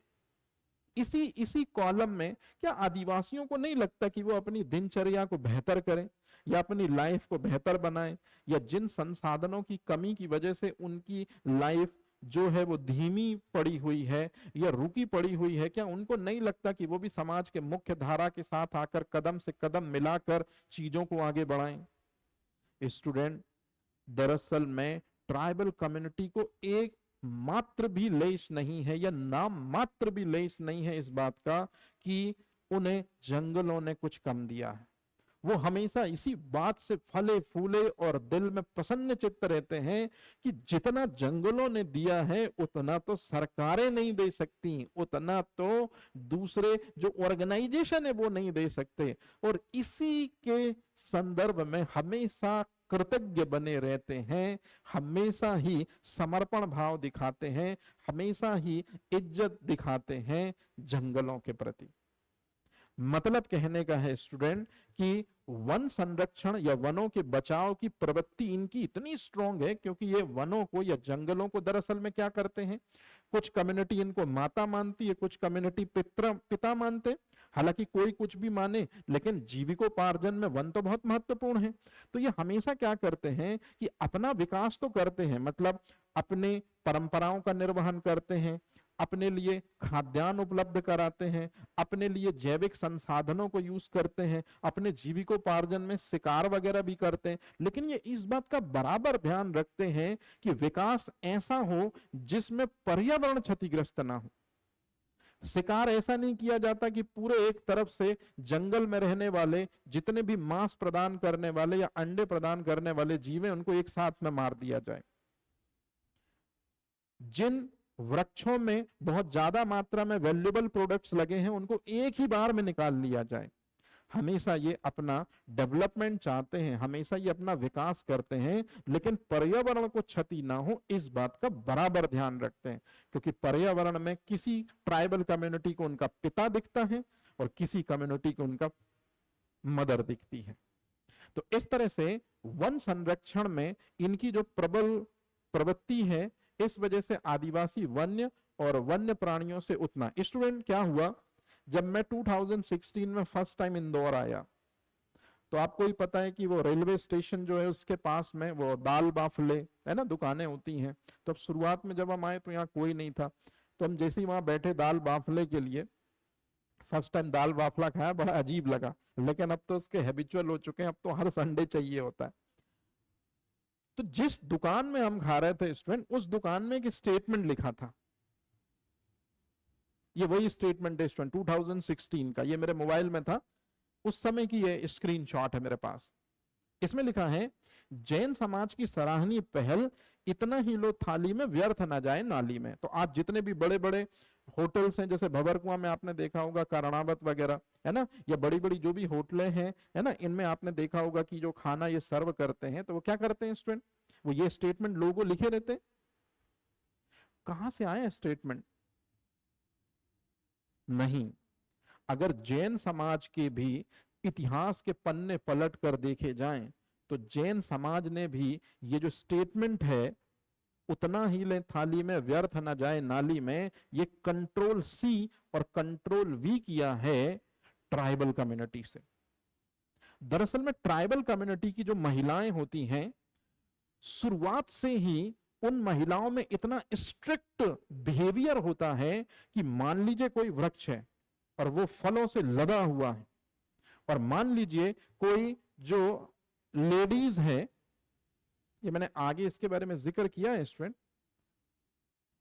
इसी कॉलम में क्या आदिवासियों को नहीं लगता कि वो अपनी दिनचर्या को बेहतर करें या अपनी लाइफ को बेहतर बनाएं, या जिन संसाधनों की कमी की वजह से उनकी लाइफ जो है वो धीमी पड़ी हुई है या रुकी पड़ी हुई है, क्या उनको नहीं लगता कि वो भी समाज के मुख्य धारा के साथ आकर कदम से कदम मिलाकर चीजों को आगे बढ़ाएं। स्टूडेंट, दरअसल में ट्राइबल कम्युनिटी को एक मात्र भी लेश नहीं है या नाम मात्र भी लेश नहीं है इस बात का कि उन्हें जंगलों ने कुछ कम दिया है। वो हमेशा इसी बात से फले फूले और दिल में प्रसन्न चित्त रहते हैं कि जितना जंगलों ने दिया है उतना तो सरकारें नहीं दे सकती, उतना तो दूसरे जो ऑर्गेनाइजेशन है वो नहीं दे सकते। और इसी के संदर्भ में हमेशा कृतज्ञ बने रहते हैं, हमेशा ही समर्पण भाव दिखाते हैं, हमेशा ही इज्जत दिखाते हैं जंगलों के प्रति। मतलब कहने का है स्टूडेंट कि वन संरक्षण या वनों के बचाव की प्रवृत्ति इनकी इतनी स्ट्रांग है क्योंकि ये वनों को या जंगलों को दरअसल में क्या करते हैं, कुछ कम्युनिटी इनको माता मानती है, कुछ कम्युनिटी पिता मानते। हालांकि कोई कुछ भी माने, लेकिन जीविकोपार्जन में वन तो बहुत महत्वपूर्ण है। तो ये हमेशा क्या करते हैं कि अपना विकास तो करते हैं, मतलब अपने परंपराओं का निर्वहन करते हैं, अपने लिए खाद्यान्न उपलब्ध कराते हैं, अपने लिए जैविक संसाधनों को यूज करते हैं, अपने जीविकोपार्जन में शिकार वगैरह भी करते हैं, लेकिन ये इस बात का बराबर ध्यान रखते हैं कि विकास ऐसा हो जिसमें पर्यावरण क्षतिग्रस्त ना हो। शिकार ऐसा नहीं किया जाता कि पूरे एक तरफ से जंगल में रहने वाले जितने भी मांस प्रदान करने वाले या अंडे प्रदान करने वाले जीव हैं उनको एक साथ में मार दिया जाए। जिन वृक्षों में बहुत ज्यादा मात्रा में वैल्यूएबल प्रोडक्ट्स लगे हैं उनको एक ही बार में निकाल लिया जाए। हमेशा ये अपना डेवलपमेंट चाहते हैं, हमेशा ये अपना विकास करते हैं, लेकिन पर्यावरण को क्षति ना हो इस बात का बराबर ध्यान रखते हैं, क्योंकि पर्यावरण में किसी ट्राइबल कम्युनिटी को उनका पिता दिखता है और किसी कम्युनिटी को उनका मदर दिखती है। तो इस तरह से वन संरक्षण में इनकी जो प्रबल प्रवृत्ति है, इस वजह से आदिवासी वन्य और वन्य प्राणियों से उतना। स्टूडेंट, क्या हुआ जब मैं 2016 में फर्स्ट टाइम इंदौर आया तो आपको ही पता है कि वो रेलवे स्टेशन जो है उसके पास में वो दाल बाफले है ना दुकानें होती हैं। तो अब शुरुआत में जब हम आए तो यहाँ कोई नहीं था, तो हम जैसे ही वहां बैठे दाल बाफले के लिए फर्स्ट टाइम दाल बाफला खाया, बड़ा अजीब लगा, लेकिन अब तो उसके हैबिचुअल हो चुके हैं, अब तो हर संडे चाहिए होता है। तो जिस दुकान में हम खा रहे थे स्टूडेंट, उस दुकान में एक स्टेटमेंट लिखा था, ये वही स्टेटमेंट है स्टूडेंट 2016 का, ये मेरे मोबाइल में था उस समय की, ये स्क्रीनशॉट है मेरे पास। इसमें लिखा है, जैन समाज की सराहनीय पहल, इतना ही लो थाली में व्यर्थ ना जाए नाली में। तो आज जितने भी बड़े बड़े होटल्स हैं, जैसे भंवरकुआं में आपने देखा होगा, कर्णावत वगैरह है ना, या बड़ी बड़ी जो भी होटलें हैं है ना, इनमें आपने देखा होगा कि जो खाना ये सर्व करते हैं, तो वो क्या करते हैं स्टूडेंट, वो ये स्टेटमेंट लोगों लिखे रहते हैं। कहां से आए स्टेटमेंट? नहीं, अगर जैन समाज के भी इतिहास के पन्ने पलट कर देखे जाएं, तो जैन समाज ने भी ये जो स्टेटमेंट है, उतना ही ले थाली में व्यर्थ न जाए नाली में, ये कंट्रोल सी और कंट्रोल वी किया है ट्राइबल कम्युनिटी से। दरअसल में ट्राइबल कम्युनिटी की जो महिलाएं होती हैं, शुरुआत से ही उन महिलाओं में इतना स्ट्रिक्ट बिहेवियर होता है कि मान लीजिए कोई वृक्ष है और वो फलों से लदा हुआ है, और मान लीजिए कोई जो लेडीज है, ये मैंने आगे इसके बारे में जिक्र किया है स्टूडेंट,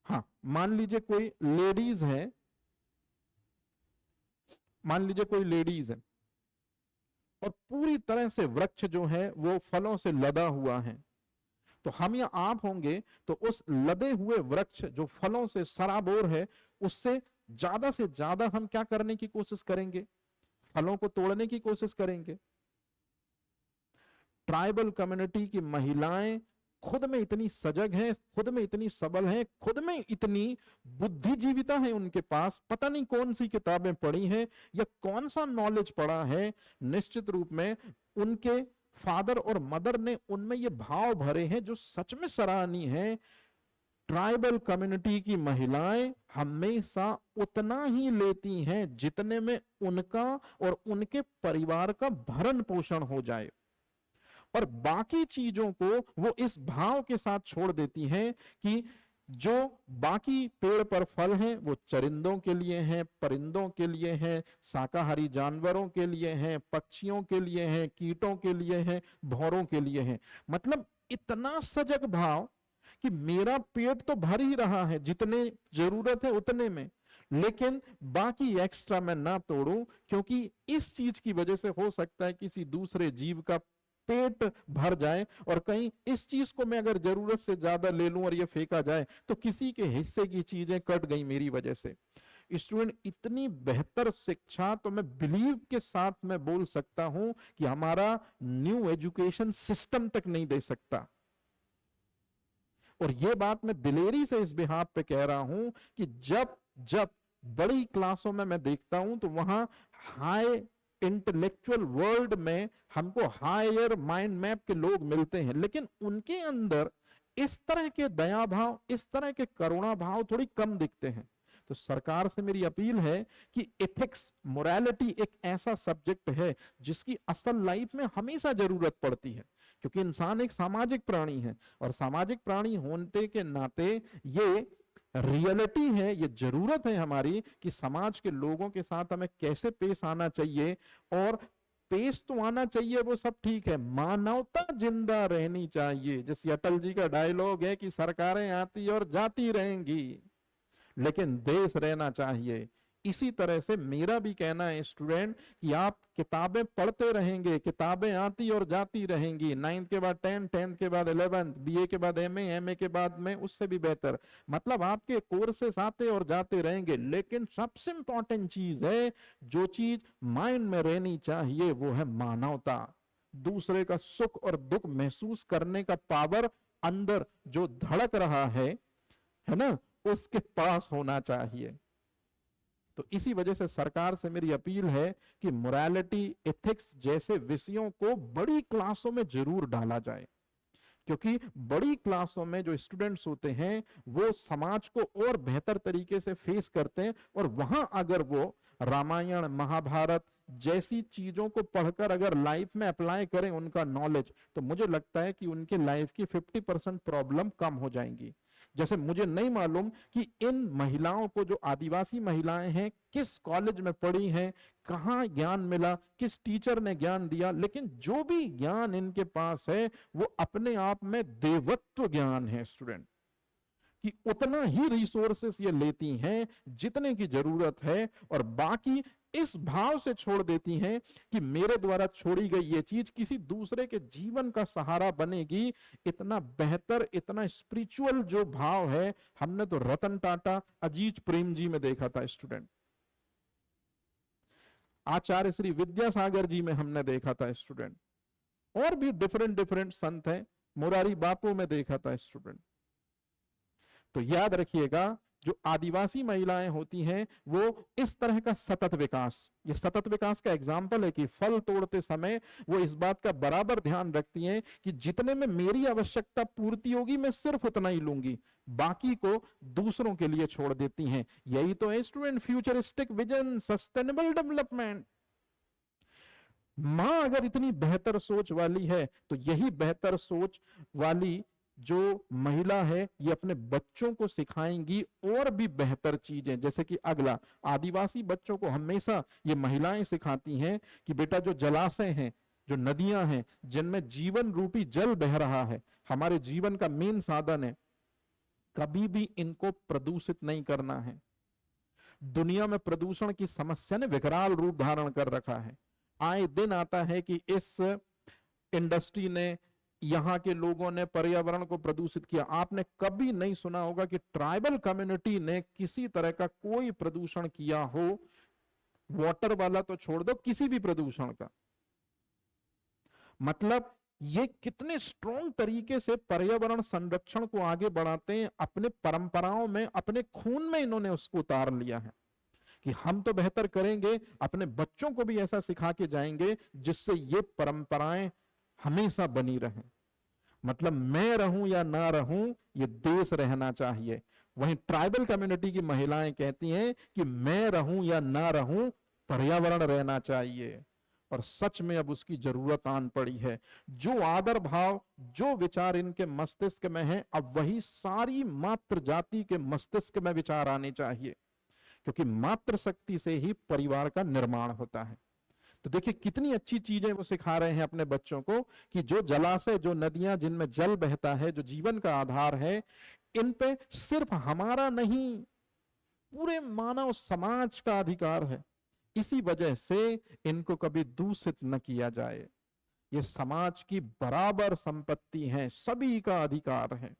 हाँ, मान लीजिए कोई लेडीज है, मान लीजिए कोई लेडीज है और पूरी तरह से वृक्ष जो है वो फलों से लदा हुआ है, तो हम या आप होंगे तो उस लदे हुए वृक्ष जो फलों से सराबोर है, उससे ज्यादा से ज्यादा हम क्या करने की कोशिश करेंगे? फलों को तोड़ने की कोशिश करेंगे। ट्राइबल कम्युनिटी की महिलाएं खुद में इतनी सजग हैं, खुद में इतनी सबल हैं, खुद में इतनी बुद्धिजीविता है उनके पास, पता नहीं कौन सी किताबें पढ़ी हैं या कौन सा नॉलेज पढ़ा है, निश्चित रूप में उनके फादर और मदर ने उनमें ये भाव भरे हैं जो सच में सराहनीय है। ट्राइबल कम्युनिटी की महिलाएं हमेशा उतना ही लेती हैं जितने में उनका और उनके परिवार का भरण पोषण हो जाए, और बाकी चीजों को वो इस भाव के साथ छोड़ देती हैं कि जो बाकी पेड़ पर फल हैं वो चरिंदों के लिए हैं, परिंदों के लिए हैं, शाकाहारी जानवरों के लिए हैं, पक्षियों के लिए हैं, कीटों के लिए हैं, भौरों के लिए हैं। मतलब इतना सजग भाव कि मेरा पेट तो भर ही रहा है, जितने जरूरत है उतने में, लेकिन बाकी एक्स्ट्रा मैं ना तोड़ूं, क्योंकि इस चीज की वजह से हो सकता है किसी दूसरे जीव का पेट भर जाए, और कहीं इस चीज को मैं अगर जरूरत से ज्यादा ले लूं और ये फेंका जाए तो किसी के हिस्से की चीजें कट गई मेरी वजह से। स्टूडेंट, इतनी बेहतर शिक्षा तो मैं बिलीव के साथ मैं बोल सकता हूं कि हमारा न्यू एजुकेशन सिस्टम तक नहीं दे सकता। और ये बात मैं दिलेरी से इस बिहाफ पे कह रहा हूं कि जब जब बड़ी क्लासों में मैं देखता हूं तो वहां हाई इंटेलेक्चुअल वर्ल्ड में हमको हायर माइंड मैप के लोग मिलते हैं, लेकिन उनके अंदर इस तरह के दया भाव, इस तरह के करुणा भाव थोड़ी कम दिखते हैं। तो सरकार से मेरी अपील है कि एथिक्स, मोरालिटी एक ऐसा सब्जेक्ट है जिसकी असल लाइफ में हमेशा जरूरत पड़ती है, क्योंकि इंसान एक सामाजिक प्राणी है, और सामाजिक प्राणी होने के नाते ये रियलिटी है, ये जरूरत है हमारी कि समाज के लोगों के साथ हमें कैसे पेश आना चाहिए। और पेश तो आना चाहिए, वो सब ठीक है, मानवता जिंदा रहनी चाहिए। जैसे अटल जी का डायलॉग है कि सरकारें आती और जाती रहेंगी लेकिन देश रहना चाहिए। इसी तरह से मेरा भी कहना है स्टूडेंट कि आप किताबें पढ़ते रहेंगे, किताबें आती और जाती रहेंगी, 9th के बाद 10, 10th के बाद 11, बीए के बाद एमए, एमए के बाद में उससे भी बेहतर, मतलब आपके कोर्सेस आते और जाते रहेंगे, लेकिन सबसे इंपॉर्टेंट चीज है, जो चीज माइंड में रहनी चाहिए वो है मानवता। दूसरे का सुख और दुख महसूस करने का पावर अंदर जो धड़क रहा है ना, उसके पास होना चाहिए। तो इसी वजह से सरकार से मेरी अपील है कि मोरालिटी, एथिक्स जैसे विषयों को बड़ी क्लासों में जरूर डाला जाए, क्योंकि बड़ी क्लासों में जो स्टूडेंट्स होते हैं वो समाज को और बेहतर तरीके से फेस करते हैं, और वहां अगर वो रामायण, महाभारत जैसी चीजों को पढ़कर अगर लाइफ में अप्लाई करें उनका नॉलेज, तो मुझे लगता है कि उनके लाइफ की 50% प्रॉब्लम कम हो जाएंगी। जैसे मुझे नहीं मालूम कि इन महिलाओं को, जो आदिवासी महिलाएं हैं, किस कॉलेज में पढ़ी हैं, कहाँ ज्ञान मिला, किस टीचर ने ज्ञान दिया, लेकिन जो भी ज्ञान इनके पास है वो अपने आप में देवत्व ज्ञान है स्टूडेंट, कि उतना ही रिसोर्सेस ये लेती हैं जितने की जरूरत है, और बाकी इस भाव से छोड़ देती हैं कि मेरे द्वारा छोड़ी गई ये चीज किसी दूसरे के जीवन का सहारा बनेगी। इतना बेहतर, इतना स्पिरिचुअल जो भाव है, हमने तो रतन टाटा, अजीत प्रेम जी में देखा था स्टूडेंट, आचार्य श्री विद्यासागर जी में हमने देखा था स्टूडेंट, और भी डिफरेंट डिफरेंट संत हैं, मुरारी बापू में देखा था स्टूडेंट। तो याद रखिएगा, जो आदिवासी महिलाएं होती हैं वो इस तरह का सतत विकास, ये सतत विकास का एग्जाम्पल है कि फल तोड़ते समय वो इस बात का बराबर ध्यान रखती हैं कि जितने में मेरी आवश्यकता पूर्ति होगी मैं सिर्फ उतना ही लूंगी, बाकी को दूसरों के लिए छोड़ देती हैं। यही तो है student futuristic vision, sustainable development. मां अगर इतनी बेहतर सोच वाली है तो यही बेहतर सोच वाली जो महिला है ये अपने बच्चों को सिखाएंगी और भी बेहतर चीजें। जैसे कि अगला, आदिवासी बच्चों को हमेशा ये महिलाएं सिखाती हैं कि बेटा जो जलाशय हैं, जो नदियां हैं, जिनमें जीवन रूपी जल बह रहा है, हमारे जीवन का मेन साधन है, कभी भी इनको प्रदूषित नहीं करना है। दुनिया में प्रदूषण की समस्या ने विकराल रूप धारण कर रखा है। आए दिन आता है कि इस इंडस्ट्री ने, यहां के लोगों ने पर्यावरण को प्रदूषित किया। आपने कभी नहीं सुना होगा कि ट्राइबल कम्युनिटी ने किसी तरह का कोई प्रदूषण किया हो, वाटर वाला तो छोड़ दो, किसी भी प्रदूषण का। मतलब ये कितने स्ट्रॉन्ग तरीके से पर्यावरण संरक्षण को आगे बढ़ाते हैं, अपने परंपराओं में, अपने खून में इन्होंने उसको उतार लिया है कि हम तो बेहतर करेंगे, अपने बच्चों को भी ऐसा सिखा के जाएंगे जिससे ये परंपराएं हमेशा बनी रहें। मतलब मैं रहूं या ना रहूं, ये देश रहना चाहिए। वहीं ट्राइबल कम्युनिटी की महिलाएं कहती हैं कि मैं रहूं या ना रहूं, पर्यावरण रहना चाहिए। और सच में अब उसकी जरूरत आन पड़ी है। जो आदर भाव, जो विचार इनके मस्तिष्क में है, अब वही सारी मातृ जाति के मस्तिष्क में विचार आने चाहिए, क्योंकि मातृ शक्ति से ही परिवार का निर्माण होता है। तो देखिए कितनी अच्छी चीजें वो सिखा रहे हैं अपने बच्चों को कि जो जलाशय, जो नदियां जिनमें जल बहता है, जो जीवन का आधार है, इन पे सिर्फ हमारा नहीं, पूरे मानव समाज का अधिकार है। इसी वजह से इनको कभी दूषित न किया जाए। ये समाज की बराबर संपत्ति है, सभी का अधिकार है।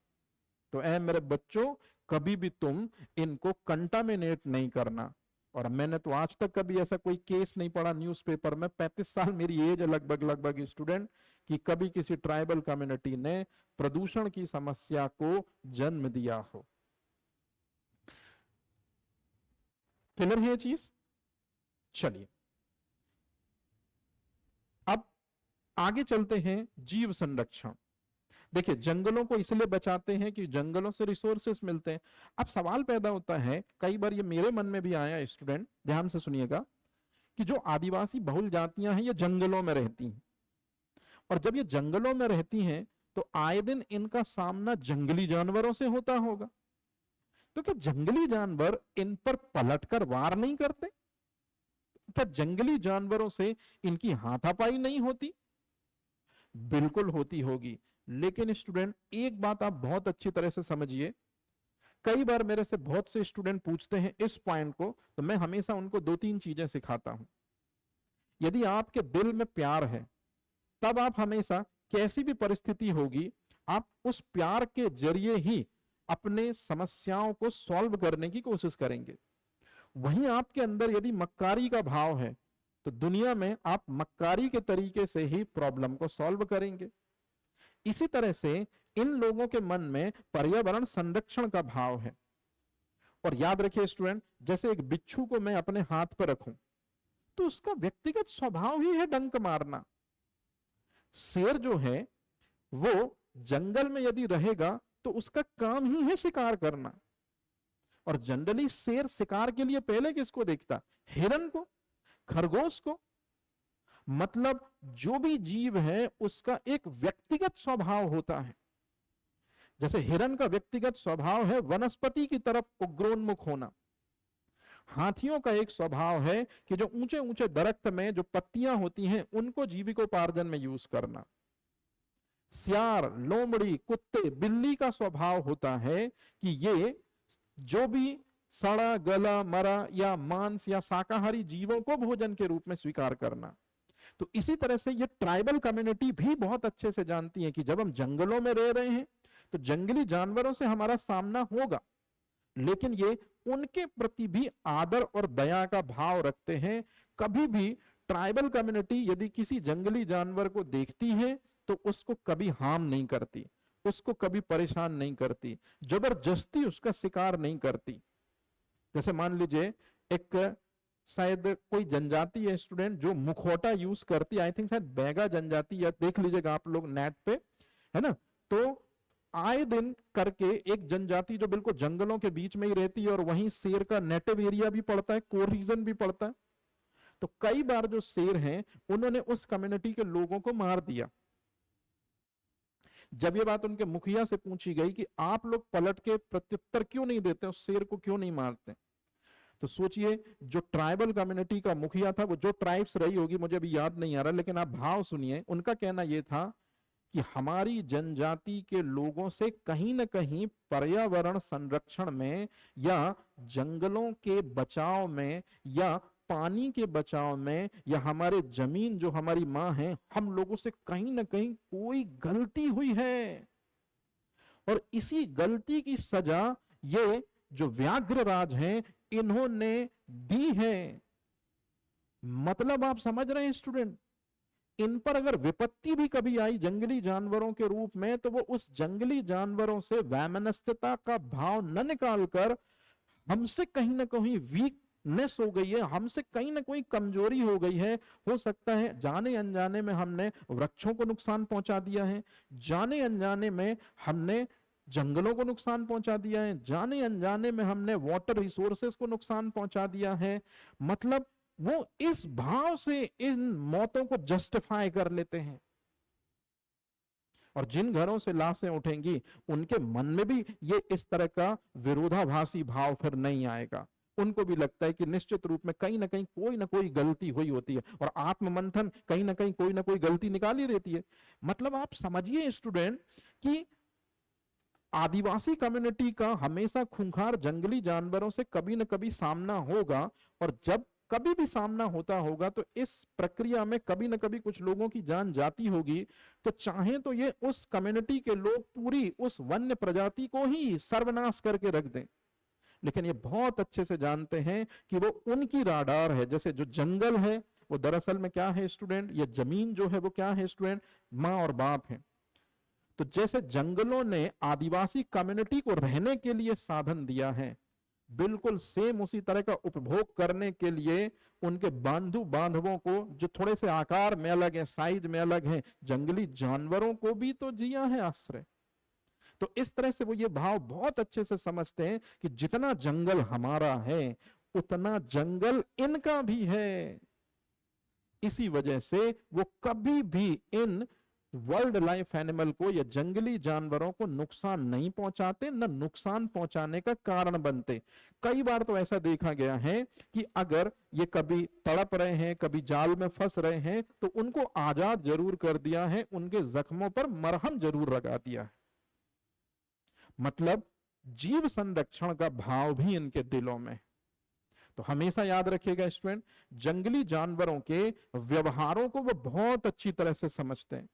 तो ऐ मेरे बच्चों, कभी भी तुम इनको कंटामिनेट नहीं करना। और मैंने तो आज तक कभी ऐसा कोई केस नहीं पढ़ा न्यूज़पेपर में, 35 साल मेरी एज है लगभग स्टूडेंट, कि कभी किसी ट्राइबल कम्युनिटी ने प्रदूषण की समस्या को जन्म दिया हो। क्लियर है ये चीज? चलिए अब आगे चलते हैं। जीव संरक्षण। देखिए जंगलों को इसलिए बचाते हैं कि जंगलों से रिसोर्सेस मिलते हैं। अब सवाल पैदा होता है, कई बार ये मेरे मन में भी आया स्टूडेंट, ध्यान से सुनिएगा, कि जो आदिवासी बहुल जातियां हैं ये जंगलों में रहती हैं, और जब ये जंगलों में रहती हैं तो आए दिन इनका सामना जंगली जानवरों से होता होगा। तो क्या जंगली जानवर इन पर पलटकर वार नहीं करते? क्या जंगली जानवरों से इनकी हाथापाई नहीं होती? बिल्कुल होती होगी। लेकिन स्टूडेंट एक बात आप बहुत अच्छी तरह से समझिए, कई बार मेरे से बहुत से स्टूडेंट पूछते हैं इस पॉइंट को, तो मैं हमेशा उनको 2-3 चीजें सिखाता हूं। यदि आपके दिल में प्यार है, तब आप हमेशा कैसी भी परिस्थिति होगी, आप उस प्यार के जरिए ही अपने समस्याओं को सॉल्व करने की कोशिश करेंगे। वहीं आपके अंदर यदि मक्कारी का भाव है, तो दुनिया में आप मक्कारी के तरीके से ही प्रॉब्लम को सॉल्व करेंगे। इसी तरह से इन लोगों के मन में पर्यावरण संरक्षण का भाव है। और याद रखिए स्टूडेंट, जैसे एक बिच्छू को मैं अपने हाथ पर रखूं तो उसका व्यक्तिगत स्वभाव ही है डंक मारना। शेर जो है वो जंगल में यदि रहेगा तो उसका काम ही है शिकार करना। और जनरली शेर शिकार के लिए पहले किसको देखता? हिरन को, खरगोश को। मतलब जो भी जीव है उसका एक व्यक्तिगत स्वभाव होता है। जैसे हिरन का व्यक्तिगत स्वभाव है वनस्पति की तरफ उग्रोन्मुख होना, हाथियों का एक स्वभाव है कि जो ऊंचे ऊंचे दरख्त में जो पत्तियां होती हैं उनको जीविकोपार्जन में यूज करना। सियार, लोमड़ी, कुत्ते, बिल्ली का स्वभाव होता है कि ये जो भी सड़ा गला मरा या मांस या शाकाहारी जीवों को भोजन के रूप में स्वीकार करना। तो इसी तरह से ये ट्राइबल कम्युनिटी भी बहुत अच्छे से जानती है कि जब हम जंगलों में रह रहे हैं तो जंगली जानवरों से हमारा सामना होगा, लेकिन ये उनके प्रति भी आदर और दया का भाव रखते हैं। कभी भी ट्राइबल कम्युनिटी यदि किसी जंगली जानवर को देखती है तो उसको कभी हार्म नहीं करती, उसको कभी परेशान नहीं करती, जबरदस्ती उसका शिकार नहीं करती। जैसे मान लीजिए एक शायद कोई जनजाति है स्टूडेंट जो मुखौटा यूज करती, आई थिंक शायद बैगा जनजाति, या देख लीजिएगा आप लोग नेट पे, है ना। तो आए दिन करके एक जनजाति जो बिल्कुल जंगलों के बीच में ही रहती है और वहीं शेर का नेटिव एरिया भी पड़ता है, कोर रीजन भी पड़ता है। तो कई बार जो शेर हैं उन्होंने उस कम्युनिटी के लोगों को मार दिया। जब ये बात उनके मुखिया से पूछी गई कि आप लोग पलट के प्रत्युत्तर क्यों नहीं देते, उस शेर को क्यों नहीं मारते, तो सोचिए जो ट्राइबल कम्युनिटी का मुखिया था, वो जो ट्राइब्स रही होगी मुझे अभी याद नहीं आ रहा, लेकिन आप भाव सुनिए। उनका कहना यह था कि हमारी जनजाति के लोगों से कहीं ना कहीं पर्यावरण संरक्षण में या जंगलों के बचाव में या पानी के बचाव में या हमारे जमीन जो हमारी माँ है, हम लोगों से कहीं ना कहीं कोई गलती हुई है और इसी गलती की सजा ये जो व्याघ्र राज हैं इन्होंने दी है। मतलब आप समझ रहे हैं स्टूडेंट, इन पर अगर विपत्ति भी कभी आई जंगली जानवरों के रूप में तो वो उस जंगली जानवरों से वैमनस्यता का भाव न निकालकर हमसे कहीं ना कहीं वीकनेस हो गई है, हमसे कहीं ना कोई कमजोरी हो गई है, हो सकता है जाने अनजाने में हमने वृक्षों को नुकसान पहुंचा दिया है, जाने अनजाने में हमने जंगलों को नुकसान पहुंचा दिया है, जाने अनजाने में हमने वाटर रिसोर्सेस को नुकसान पहुंचा दिया है। मतलब वो इस भाव से इन मौतों को जस्टिफाई कर लेते हैं और जिन घरों से लाशें उठेंगी उनके मन में भी ये इस तरह का विरोधाभासी भाव फिर नहीं आएगा। उनको भी लगता है कि निश्चित रूप में कहीं ना कोई गलती हुई होती है और आत्ममंथन कहीं ना कोई गलती निकाल ही देती है। मतलब आप समझिए स्टूडेंट कि आदिवासी कम्युनिटी का हमेशा खूंखार जंगली जानवरों से कभी न कभी सामना होगा और जब कभी भी सामना होता होगा तो इस प्रक्रिया में कभी न कभी कुछ लोगों की जान जाती होगी। तो चाहे तो ये उस कम्युनिटी के लोग पूरी उस वन्य प्रजाति को ही सर्वनाश करके रख दें, लेकिन ये बहुत अच्छे से जानते हैं कि वो उनकी राडार है। जैसे जो जंगल है वो दरअसल में क्या है स्टूडेंट, ये जमीन जो है वो क्या है स्टूडेंट, माँ और बाप है। तो जैसे जंगलों ने आदिवासी कम्युनिटी को रहने के लिए साधन दिया है, बिल्कुल सेम उसी तरह का उपभोग करने के लिए उनके बांधु बांधवों को जो थोड़े से आकार में अलग है, साइज में अलग है, जंगली जानवरों को भी तो दिया है आश्रय। तो इस तरह से वो ये भाव बहुत अच्छे से समझते हैं कि जितना जंगल हमारा है उतना जंगल इनका भी है। इसी वजह से वो कभी भी इन वर्ल्ड लाइफ एनिमल को या जंगली जानवरों को नुकसान नहीं पहुंचाते, न नुकसान पहुंचाने का कारण बनते। कई बार तो ऐसा देखा गया है कि अगर ये कभी तड़प रहे हैं, कभी जाल में फंस रहे हैं, तो उनको आजाद जरूर कर दिया है, उनके जख्मों पर मरहम जरूर लगा दिया है। मतलब जीव संरक्षण का भाव भी इनके दिलों में। तो हमेशा याद रखिएगा स्टूडेंट, जंगली जानवरों के व्यवहारों को वो बहुत अच्छी तरह से समझते हैं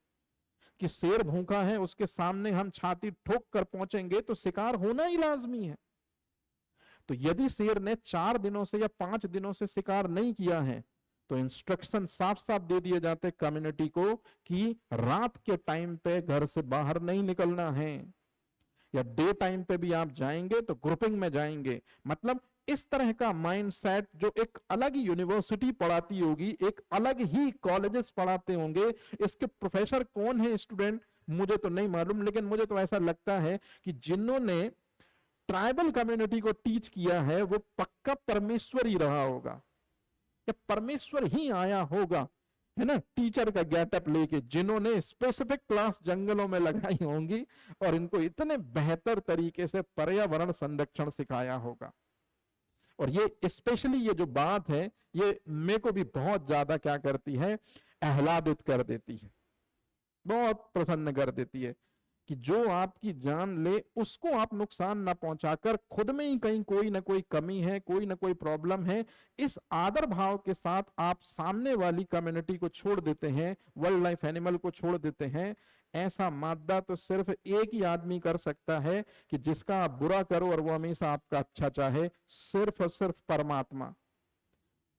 कि शेर भूखा है, उसके सामने हम छाती ठोक कर पहुंचेंगे तो शिकार होना ही लाजमी है। तो यदि शेर ने 4 दिनों से या 5 दिनों से शिकार नहीं किया है तो इंस्ट्रक्शन साफ साफ दे दिए जाते कम्युनिटी को कि रात के टाइम पे घर से बाहर नहीं निकलना है, या डे टाइम पे भी आप जाएंगे तो ग्रुपिंग में जाएंगे। मतलब इस तरह का माइंडसेट जो एक अलग ही यूनिवर्सिटी पढ़ाती होगी, एक अलग ही कॉलेजेस पढ़ाते होंगे। इसके प्रोफेसर कौन है स्टूडेंट मुझे तो नहीं मालूम, लेकिन मुझे तो ऐसा लगता है कि जिन्होंने ट्राइबल कम्युनिटी को टीच किया है वो पक्का परमेश्वर ही रहा होगा या परमेश्वर ही आया होगा। है ना, टीचर का गेटअप लेके, जिन्होंने स्पेसिफिक क्लास जंगलों में लगाई होंगी और इनको इतने बेहतर तरीके से पर्यावरण संरक्षण सिखाया होगा। और ये स्पेशली ये जो बात है, ये मेरे को भी बहुत ज्यादा क्या करती है, आह्लादित कर देती है, बहुत प्रसन्न कर देती है कि जो आपकी जान ले उसको आप नुकसान ना पहुंचाकर खुद में ही कहीं कोई ना कोई कमी है, कोई ना कोई प्रॉब्लम है, इस आदर भाव के साथ आप सामने वाली कम्युनिटी को छोड़ देते हैं, वाइल्ड लाइफ एनिमल को छोड़ देते हैं। ऐसा मादा तो सिर्फ एक ही आदमी कर सकता है कि जिसका आप बुरा करो और वो हमेशा आपका अच्छा चाहे, सिर्फ और सिर्फ परमात्मा।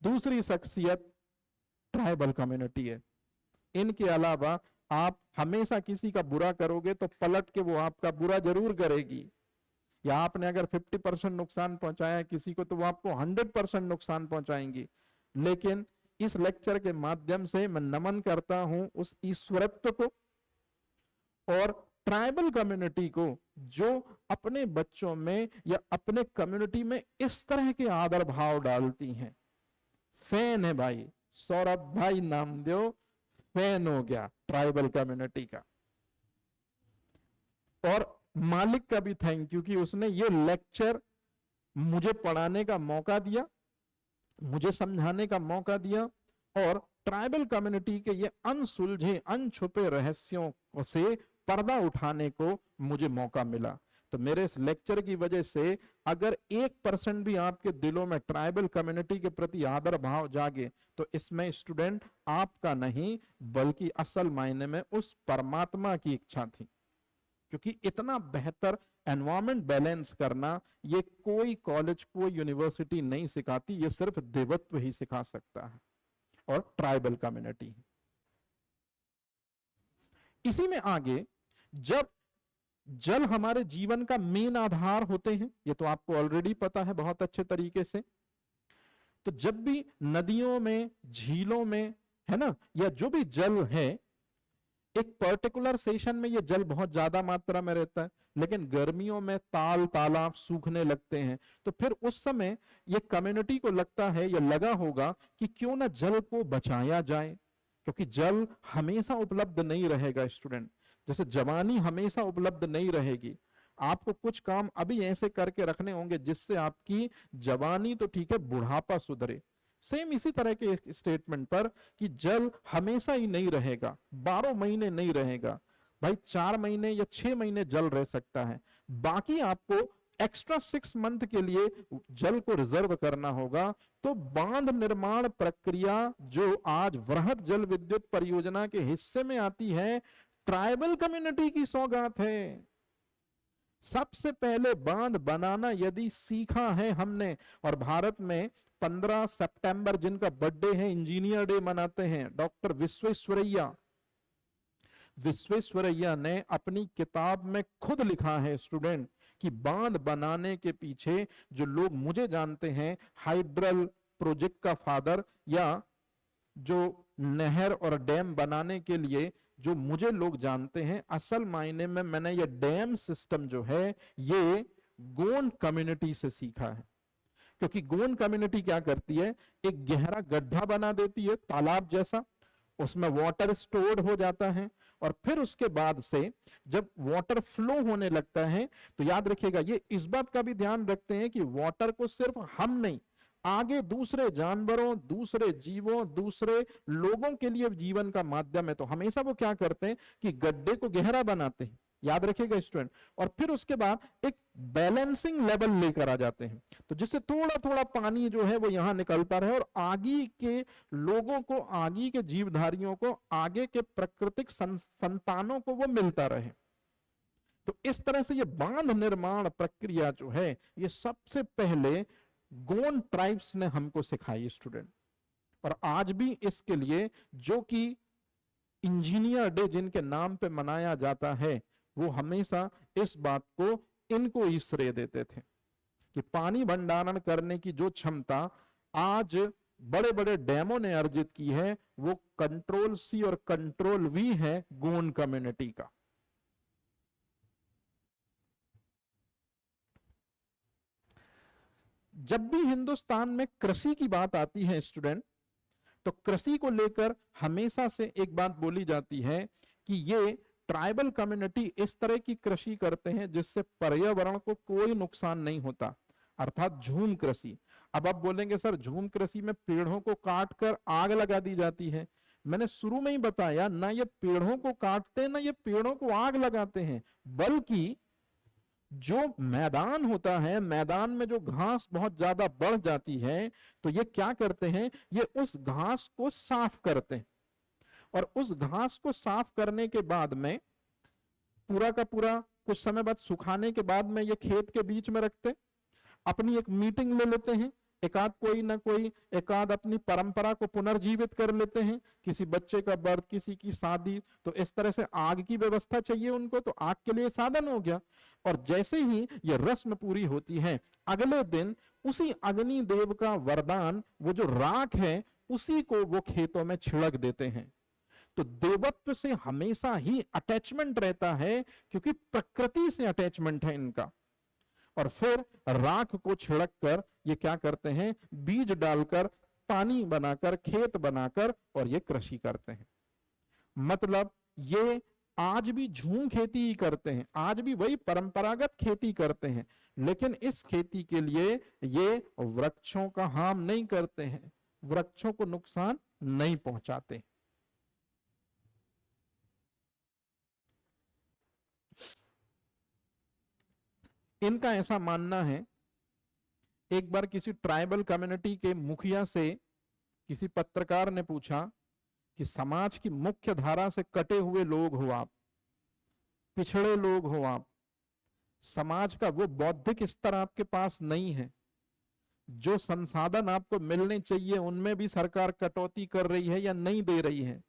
दूसरी शख्सियत ट्राइबल कम्युनिटी है। इनके अलावा आप हमेशा किसी का बुरा करोगे तो पलट के वो आपका बुरा जरूर करेगी, या आपने अगर 50% नुकसान पहुंचाया किसी को तो वो आपको 100% नुकसान पहुंचाएंगी। लेकिन इस लेक्चर के माध्यम से मैं नमन करता हूं उस ईश्वरत्व को और ट्राइबल कम्युनिटी को जो अपने बच्चों में या अपने कम्युनिटी में इस तरह के आदर भाव डालती हैं। फैन है भाई, सौरभ भाई नामदेव फैन हो गया ट्राइबल कम्युनिटी का। और मालिक का भी थैंक यू कि उसने ये लेक्चर मुझे पढ़ाने का मौका दिया, मुझे समझाने का मौका दिया और ट्राइबल कम्युनिटी के ये अनसुलझे अनछुपे रहस्यों से पर्दा उठाने को मुझे मौका मिला। तो मेरे इस लेक्चर की वजह से अगर 1% भी आपके दिलों में ट्राइबल कम्युनिटी के प्रति आदर भाव जागे तो इसमें स्टूडेंट आपका नहीं बल्कि असल मायने में उस परमात्मा की इच्छा थी। क्योंकि इतना बेहतर एनवायरमेंट बैलेंस करना ये कोई कॉलेज कोई यूनिवर्सिटी नहीं सिखाती, ये सिर्फ देवत्व ही सिखा सकता है और ट्राइबल कम्युनिटी। इसी में आगे जब जल हमारे जीवन का मेन आधार होते हैं, ये तो आपको ऑलरेडी पता है बहुत अच्छे तरीके से। तो जब भी नदियों में झीलों में है ना, या जो भी जल है, एक पर्टिकुलर सेशन में ये जल बहुत ज्यादा मात्रा में रहता है, लेकिन गर्मियों में ताल तालाब सूखने लगते हैं। तो फिर उस समय ये कम्युनिटी को लगता है या लगा होगा कि क्यों ना जल को बचाया जाए, क्योंकि जल हमेशा उपलब्ध नहीं रहेगा स्टूडेंट। जैसे जवानी हमेशा उपलब्ध नहीं रहेगी, आपको कुछ काम अभी ऐसे करके रखने होंगे जिससे आपकी जवानी तो ठीक है बुढ़ापा सुधरे। सेम इसी तरह के स्टेटमेंट पर कि जल हमेशा ही नहीं रहेगा, 12 महीने नहीं रहेगा भाई, 4 महीने या 6 महीने जल रह सकता है, बाकी आपको एक्स्ट्रा 6 मंथ के लिए जल को रिजर्व करना होगा। तो बांध निर्माण प्रक्रिया जो आज वृहद जल विद्युत परियोजना के हिस्से में आती है, ट्राइबल कम्युनिटी की सौगात है। सबसे पहले बांध बनाना यदि सीखा है हमने, और भारत में 15 सितंबर जिनका बर्थडे है, इंजीनियर डे मनाते हैं, डॉक्टर विश्वेश्वरैया, विश्वेश्वरैया ने अपनी किताब में खुद लिखा है स्टूडेंट कि बांध बनाने के पीछे जो लोग मुझे जानते हैं हाइड्रल प्रोजेक्ट का फादर, या जो नहर और डैम बनाने के लिए जो मुझे लोग जानते हैं, असल मायने में मैंने ये डैम सिस्टम जो है ये गोंड कम्युनिटी से सीखा है। क्योंकि गोंड कम्युनिटी क्या करती है, एक गहरा गड्ढा बना देती है तालाब जैसा, उसमें वाटर स्टोर्ड हो जाता है, और फिर उसके बाद से जब वाटर फ्लो होने लगता है तो याद रखिएगा, ये इस बात का भी ध्यान रखते हैं कि वाटर को सिर्फ हम नहीं, आगे दूसरे जानवरों, दूसरे जीवों, दूसरे लोगों के लिए जीवन का माध्यम है। तो हमेशा वो क्या करते हैं कि गड्ढे को गहरा बनाते हैं, याद रखिएगा स्टूडेंट, और फिर उसके बाद एक बैलेंसिंग लेवल लेकर आ जाते हैं, तो जिससे थोड़ा थोड़ा पानी जो है वो यहां निकलता रहे और आगे के लोगों को, आगे के जीवधारियों को, आगे के प्राकृतिक संतानों को वो मिलता रहे। तो इस तरह से ये बांध निर्माण प्रक्रिया जो है ये सबसे पहले गोंड ट्राइब्स ने हमको सिखाई स्टूडेंट। और आज भी इसके लिए जो कि इंजीनियर डे जिनके नाम पे मनाया जाता है, वो हमेशा इस बात को इनको ही श्रेय देते थे कि पानी भंडारण करने की जो क्षमता आज बड़े बड़े डैमों ने अर्जित की है, वो कंट्रोल सी और कंट्रोल वी है गोंड कम्युनिटी का। जब भी हिंदुस्तान में कृषि की बात आती है स्टूडेंट, तो कृषि को लेकर हमेशा से एक बात बोली जाती है कि ये ट्राइबल कम्युनिटी इस तरह की कृषि करते हैं जिससे पर्यावरण को कोई नुकसान नहीं होता, अर्थात झूम कृषि। अब आप बोलेंगे सर झूम कृषि में पेड़ों को काट कर आग लगा दी जाती है। मैंने शुरू में ही बताया ना, ये पेड़ों को काटते हैं ना ये पेड़ों को आग लगाते हैं, बल्कि जो मैदान होता है, मैदान में जो घास बहुत ज्यादा बढ़ जाती है, तो ये क्या करते हैं, ये उस घास को साफ करते हैं और उस घास को साफ करने के बाद में पूरा का पूरा कुछ समय बाद सुखाने के बाद में ये खेत के बीच में रखते, अपनी एक मीटिंग ले लेते हैं, एकाध कोई ना कोई एकाध अपनी परंपरा को पुनर्जीवित कर लेते हैं, किसी बच्चे का बर्थ, किसी की शादी, तो इस तरह से आग की व्यवस्था चाहिए उनको, तो आग के लिए साधन हो गया। और जैसे ही ये रस्म पूरी होती है, अगले दिन उसी अग्नि देव का वरदान, वो जो राख है, उसी को वो खेतों में छिड़क देते हैं। तो देवत्व से हमेशा ही अटैचमेंट रहता है, क्योंकि प्रकृति से अटैचमेंट है इनका। और फिर राख को छिड़क कर ये क्या करते हैं, बीज डालकर, पानी बनाकर, खेत बनाकर, और ये कृषि करते हैं। मतलब ये आज भी झूम खेती ही करते हैं, आज भी वही परंपरागत खेती करते हैं, लेकिन इस खेती के लिए ये वृक्षों का हार्म नहीं करते हैं, वृक्षों को नुकसान नहीं पहुंचाते। इनका ऐसा मानना है, एक बार किसी ट्राइबल कम्युनिटी के मुखिया से किसी पत्रकार ने पूछा कि समाज की मुख्य धारा से कटे हुए लोग हो आप, पिछड़े लोग हो आप, समाज का वो बौद्धिक स्तर आपके पास नहीं है, जो संसाधन आपको मिलने चाहिए उनमें भी सरकार कटौती कर रही है या नहीं दे रही है,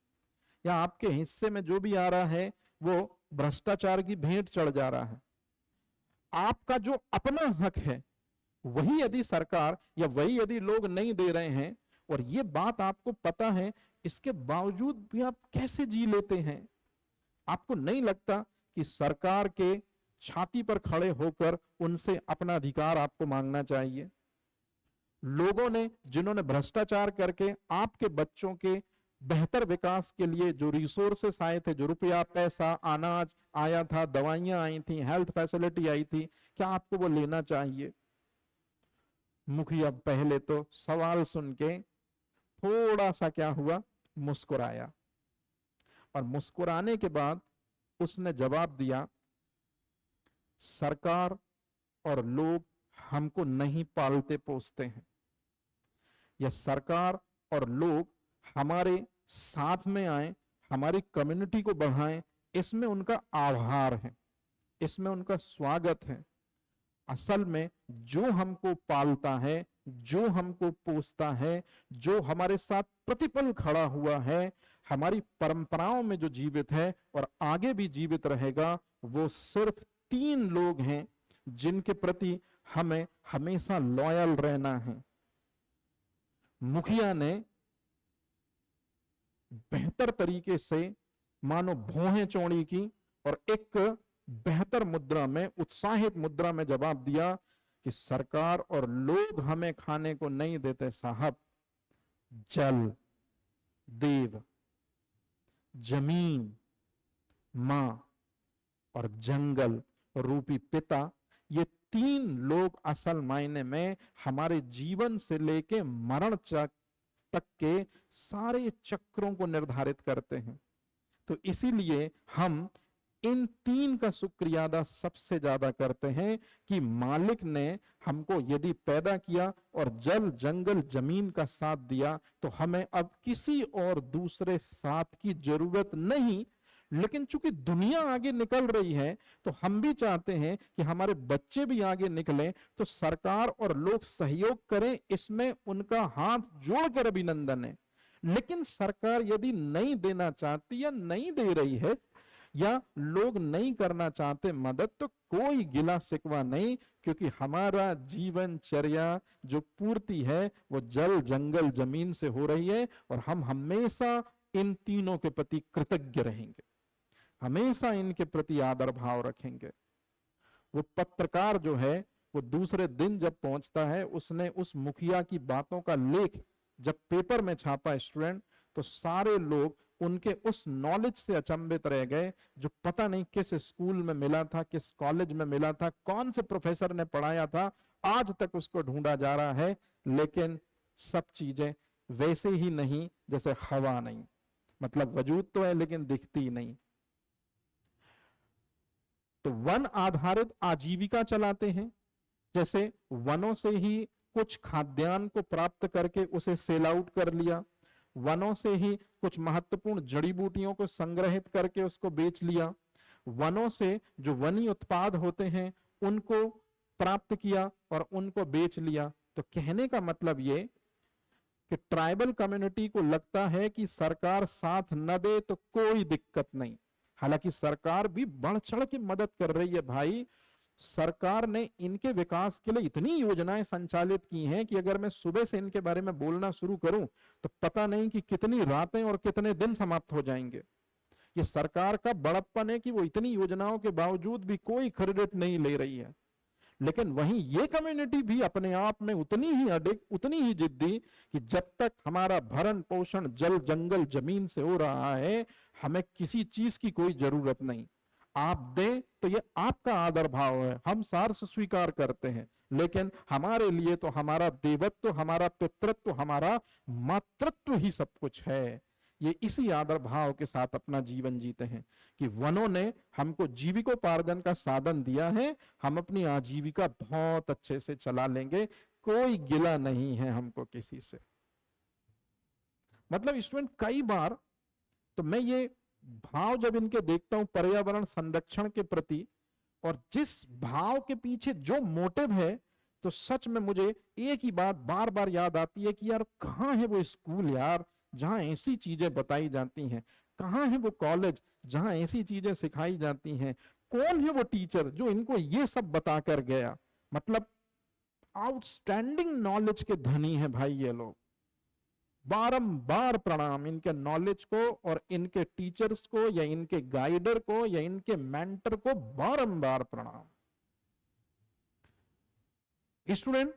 या आपके हिस्से में जो भी आ रहा है वो भ्रष्टाचार की भेंट चढ़ जा रहा है। आपका जो अपना हक है वही यदि सरकार या वही यदि लोग नहीं दे रहे हैं, और ये बात आपको पता है, इसके बावजूद भी आप कैसे जी लेते हैं? आपको नहीं लगता कि सरकार के छाती पर खड़े होकर उनसे अपना अधिकार आपको मांगना चाहिए? लोगों ने, जिन्होंने भ्रष्टाचार करके आपके बच्चों के बेहतर विकास के लिए जो रिसोर्सेस आए थे, जो रुपया पैसा अनाज आया था, दवाइयां आई थी, हेल्थ फैसिलिटी आई थी, क्या आपको वो लेना चाहिए? मुखिया पहले तो सवाल सुन के थोड़ा सा क्या हुआ, मुस्कुराया, और मुस्कुराने के बाद उसने जवाब दिया, सरकार और लोग हमको नहीं पालते पोसते हैं, या सरकार और लोग हमारे साथ में आए, हमारी कम्युनिटी को बढ़ाएं, इसमें उनका आभार है, इसमें उनका स्वागत है। असल में जो हमको पालता है, जो हमको पोसता है, जो हमारे साथ प्रतिपल खड़ा हुआ है, हमारी परंपराओं में जो जीवित है और आगे भी जीवित रहेगा, वो सिर्फ 3 लोग हैं जिनके प्रति हमें हमेशा लॉयल रहना है। मुखिया ने बेहतर तरीके से मानो भौहें चौड़ी की और एक बेहतर मुद्रा में, उत्साहित मुद्रा में जवाब दिया कि सरकार और लोग हमें खाने को नहीं देते साहब, जल, देव, जमीन, मां और जंगल रूपी पिता, ये 3 लोग असल मायने में हमारे जीवन से लेके मरण तक के सारे चक्रों को निर्धारित करते हैं। तो इसीलिए हम इन 3 का शुक्रिया अदा सबसे ज्यादा करते हैं कि मालिक ने हमको यदि पैदा किया और जल, जंगल, जमीन का साथ दिया, तो हमें अब किसी और दूसरे साथ की जरूरत नहीं। लेकिन चूंकि दुनिया आगे निकल रही है, तो हम भी चाहते हैं कि हमारे बच्चे भी आगे निकलें, तो सरकार और लोग सहयोग करें, इसमें उनका हाथ जोड़कर अभिनंदन है। लेकिन सरकार यदि नहीं देना चाहती या नहीं दे रही है, या लोग नहीं करना चाहते मदद, तो कोई गिला शिकवा नहीं, क्योंकि हमारा जीवनचर्या जो पूर्ति है वो जल, जंगल, जमीन से हो रही है, और हम हमेशा इन तीनों के प्रति कृतज्ञ रहेंगे, हमेशा इनके प्रति आदर भाव रखेंगे। वो पत्रकार जो है, वो दूसरे दिन जब पहुंचता है, उसने उस मुखिया की बातों का लेख जब पेपर में छापा स्टूडेंट, तो सारे लोग उनके उस नॉलेज से अचंभित रह गए जो पता नहीं किस स्कूल में मिला था, किस कॉलेज में मिला था, कौन से प्रोफेसर ने पढ़ाया था, आज तक उसको ढूंढा जा रहा है, लेकिन सब चीजें वैसे ही नहीं जैसे हवा नहीं, मतलब वजूद तो है लेकिन दिखती नहीं। तो वन आधारित आजीविका चलाते हैं, जैसे वनों से ही कुछ खाद्यान्न को प्राप्त करके उसे सेल आउट कर लिया, वनों से ही कुछ महत्वपूर्ण जड़ी बूटियों को संग्रहित करके उसको बेच लिया, वनों से जो वनी उत्पाद होते हैं उनको प्राप्त किया और उनको बेच लिया। तो कहने का मतलब ये कि ट्राइबल कम्युनिटी को लगता है कि सरकार साथ न दे तो कोई दिक्कत नहीं, हालांकि सरकार भी बढ़ चढ़ के मदद कर रही है भाई। सरकार ने इनके विकास के लिए इतनी योजनाएं संचालित की हैं कि अगर मैं सुबह से इनके बारे में बोलना शुरू करूं तो पता नहीं कि कितनी रातें और कितने दिन समाप्त हो जाएंगे। ये सरकार का बड़प्पन है कि वो इतनी योजनाओं के बावजूद भी कोई क्रेडिट नहीं ले रही है। लेकिन वहीं ये कम्युनिटी भी अपने आप में उतनी ही अडिग, उतनी ही जिद्दी कि जब तक हमारा भरण पोषण जल जंगल जमीन से हो रहा है, हमें किसी चीज की कोई जरूरत नहीं। आप दें तो ये आपका आदर भाव है, हम सार्स स्वीकार करते हैं, लेकिन हमारे लिए तो हमारा देवत्व, हमारा पितृत्व, हमारा मातृत्व ही सब कुछ है। ये इसी आदर भाव के साथ अपना जीवन जीते हैं कि वनों ने हमको जीविकोपार्जन का साधन दिया है, हम अपनी आजीविका बहुत अच्छे से चला लेंगे, कोई गिला नहीं है हमको किसी से। मतलब स्टूडेंट कई बार तो मैं ये भाव जब इनके देखता हूं पर्यावरण संरक्षण के प्रति, और जिस भाव के पीछे जो मोटिव है, तो सच में मुझे एक ही बात बार बार याद आती है कि यार कहां है वो स्कूल यार जहां ऐसी चीजें बताई जाती हैं, कहां है वो कॉलेज जहां ऐसी चीजें सिखाई जाती हैं, कौन है वो टीचर जो इनको ये सब बताकर गया। मतलब आउटस्टैंडिंग नॉलेज के धनी है भाई ये लोग। बारंबार प्रणाम इनके नॉलेज को और इनके टीचर्स को या इनके गाइडर को या इनके मेंटर को, बारंबार प्रणाम। स्टूडेंट,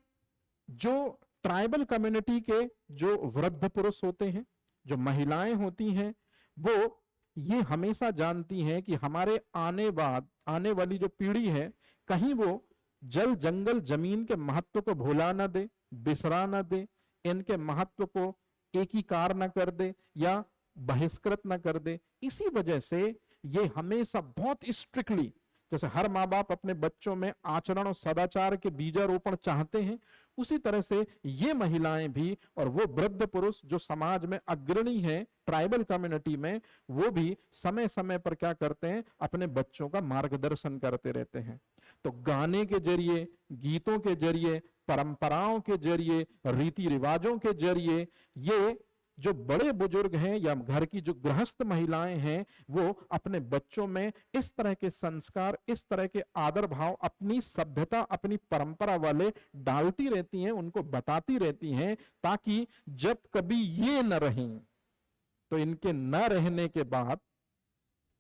जो ट्राइबल कम्युनिटी के जो वृद्ध पुरुष होते हैं, जो महिलाएं होती हैं, वो ये हमेशा जानती हैं कि हमारे आने वाली जो पीढ़ी है, कहीं वो जल जंगल जमीन के महत्व को भुला ना दे, बिसरा ना दे, इनके महत्व को एकीकार न कर दे या बहिष्कृत न कर दे। इसी वजह से ये हमेशा बहुत स्ट्रिक्टली, जैसे हर माँ बाप अपने बच्चों में आचरण और सदाचार के बीजारोपण चाहते हैं, उसी तरह से ये महिलाएं भी और वो वृद्ध पुरुष जो समाज में अग्रणी हैं ट्राइबल कम्युनिटी में, वो भी समय समय पर क्या करते हैं, अपने बच्चों का मार्गदर्शन करते रहते हैं। तो गाने के जरिए, गीतों के जरिए, परंपराओं के जरिए, रीति रिवाजों के जरिए, ये जो बड़े बुजुर्ग हैं या घर की जो गृहस्थ महिलाएं हैं, वो अपने बच्चों में इस तरह के संस्कार, इस तरह के आदर भाव, अपनी सभ्यता, अपनी परंपरा वाले डालती रहती हैं, उनको बताती रहती हैं, ताकि जब कभी ये न रहें तो इनके न रहने के बाद